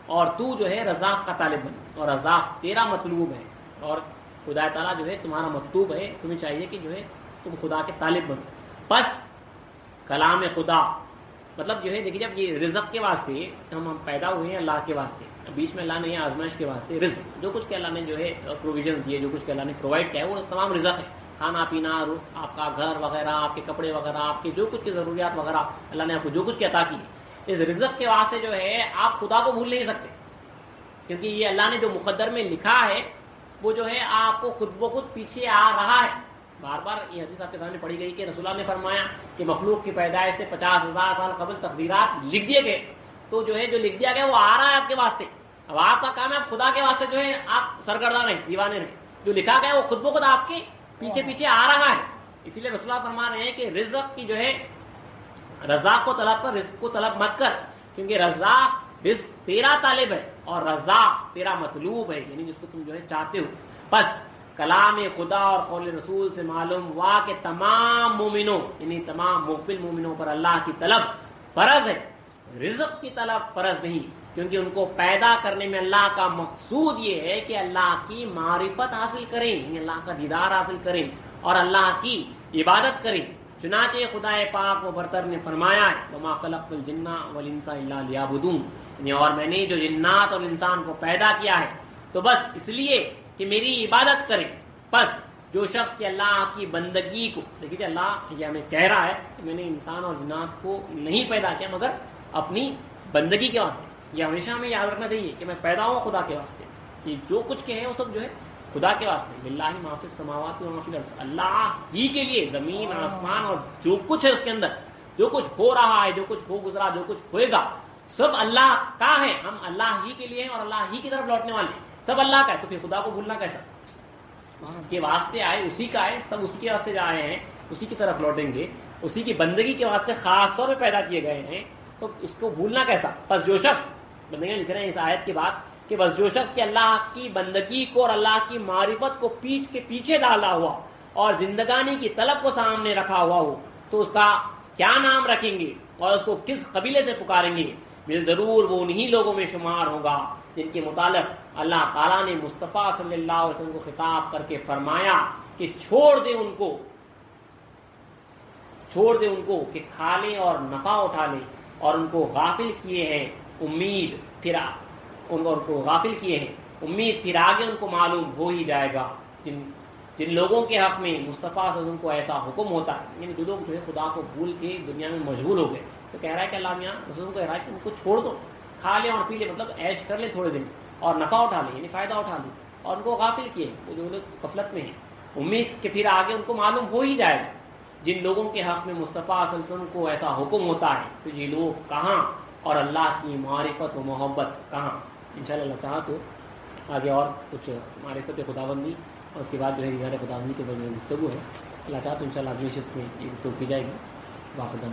اور تو جو ہے رزاق کا طالب بن, اور رزاق تیرا مطلوب ہے, اور خدا تعالیٰ جو ہے تمہارا مطلوب ہے. تمہیں چاہیے کہ جو ہے تم خدا کے طالب بنو. بس کلام خدا مطلب جو ہے دیکھیے, جب یہ رزق کے واسطے ہم پیدا ہوئے ہیں اللہ کے واسطے, بیچ میں اللہ نے یہ آزمائش کے واسطے رزق جو کچھ کہ اللہ نے جو ہے پروویژن دیے, جو کچھ کہ اللہ نے پرووائڈ کیا ہے وہ تمام رزق ہے. کھانا پینا, آپ کا گھر وغیرہ, آپ کے کپڑے وغیرہ, آپ کے جو کچھ کی ضروریات وغیرہ اللہ نے آپ کو جو کچھ کی عطا کی, اس رزق کے واسطے جو ہے آپ خدا کو بھول نہیں سکتے, کیونکہ یہ اللہ نے جو مقدر میں لکھا ہے وہ جو ہے آپ کو خود بخود پیچھے آ رہا ہے. بار بار یہ حدیث آپ کے سامنے پڑھی گئی کہ رسول اللہ نے فرمایا کہ مخلوق کی پیدائش سے 50,000 سال قبل تقدیرات لکھ دیے گئے, تو جو ہے جو لکھ دیا گیا وہ آ رہا ہے آپ کے واسطے. اب آپ کا کام ہے آپ خدا کے واسطے جو ہے آپ سرگرداں رہیں, دیوانے رہیں. جو لکھا گیا وہ خود بخود آپ کے پیچھے پیچھے آ رہا ہے. اسی لیے رسول اللہ فرما رہے ہیں کہ رزق کی جو ہے رزاق کو طلب کر, رزق کو طلب مت کر, کیونکہ رزق تیرا طالب ہے اور رزاق تیرا مطلوب ہے, یعنی جس کو تم جو ہے چاہتے ہو. بس کلام خدا اور قول رسول سے معلوم ہوا کہ تمام مومنوں یعنی تمام مقبل مومنوں پر اللہ کی طلب فرض ہے، رزق کی طلب فرض نہیں، کیونکہ ان کو پیدا کرنے میں اللہ کا مقصود یہ ہے کہ اللہ کی معرفت حاصل کریں، یعنی اللہ کا دیدار حاصل کریں اور اللہ کی عبادت کریں۔ چنانچہ خدا پاک و برتر نے فرمایا ہے وما خلقت الجن والانس الا لیعبدون، یعنی اور میں نے جو جنات اور انسان کو پیدا کیا ہے تو بس اس لیے کہ میری عبادت کریں۔ بس جو شخص کہ اللہ کی بندگی کو، دیکھیے اللہ یہ ہمیں کہہ رہا ہے کہ میں نے انسان اور جنات کو نہیں پیدا کیا مگر اپنی بندگی کے واسطے، یہ ہمیشہ ہمیں یاد رکھنا چاہیے کہ میں پیدا ہوں خدا کے واسطے، کہ جو کچھ کہ ہے وہ سب جو ہے خدا کے واسطے، للہ ما فی السماوات و ما فی الارض، اللہ ہی کے لیے زمین آسمان اور جو کچھ ہے اس کے اندر، جو کچھ ہو رہا ہے، جو کچھ ہو گزرا، جو کچھ ہوئے گا، سب اللہ کا ہے، ہم اللہ ہی کے لیے ہیں اور اللہ ہی کی طرف لوٹنے والے ہیں، سب اللہ کا ہے، تو پھر خدا کو بھولنا کیسا؟ اس کے واسطے آئے، اسی کا ہے، سب اسی کے واسطے جا رہے ہیں، اسی کی طرف لوٹیں گے، اسی کی بندگی کے واسطے خاص طور پہ پیدا کیے گئے ہیں، تو اس کو بھولنا کیسا؟ بس جو شخص، بندگیاں لکھ رہے ہیں اس آیت کے بعد کہ بس جو شخص کہ اللہ کی بندگی کو اور اللہ کی معرفت کو پیٹھ کے پیچھے ڈالا ہوا اور زندگانی کی طلب کو سامنے رکھا ہوا ہو تو اس کا کیا نام رکھیں گے اور اس کو کس قبیلے سے پکاریں گے؟ ضرور وہ انہی لوگوں میں شمار ہوگا جن کے متعلق اللہ تعالیٰ نے مصطفیٰ صلی اللہ علیہ وسلم کو خطاب کر کے فرمایا کہ چھوڑ دیں ان کو کہ کھا لیں اور نفع اٹھا لیں، اور ان کو غافل کیے ہیں امید، پھر ان کو غافل کیے ہیں امید، پھر آگے ان کو معلوم ہو ہی جائے گا۔ جن لوگوں کے حق میں مصطفیٰ صلی اللہ علیہ وسلم کو ایسا حکم ہوتا ہے، یعنی جو لوگ جو ہے خدا کو بھول کے دنیا میں مشغول ہو گئے، تو کہہ رہا ہے کہ اللہ میاں رسول کو کہہ رہا ہے کہ ان کو چھوڑ دو، کھا لیں اور پی لیں، مطلب عیش کر لیں تھوڑے دن اور نفع اٹھا لیں، یعنی فائدہ اٹھا لیں، اور ان کو غافل کیے وہ جو لوگ غفلت میں ہیں، امید کہ پھر آگے ان کو معلوم ہو ہی جائے گا۔ جن لوگوں کے حق میں مصطفیٰ صلی اللہ علیہ وسلم کو ایسا حکم ہوتا ہے تو یہ لوگ کہاں اور اللہ کی معرفت و محبت کہاں؟ انشاءاللہ اللہ چاہا تو آگے اور کچھ معرفت خداوندی اور اس کے بعد جو ہے دیدار خداوندی کے بارے میں گفتگو ہے، اللہ چاہا تو انشاءاللہ اگلی نشست میں یہ گفتگو کی جائے گی۔ واقعہ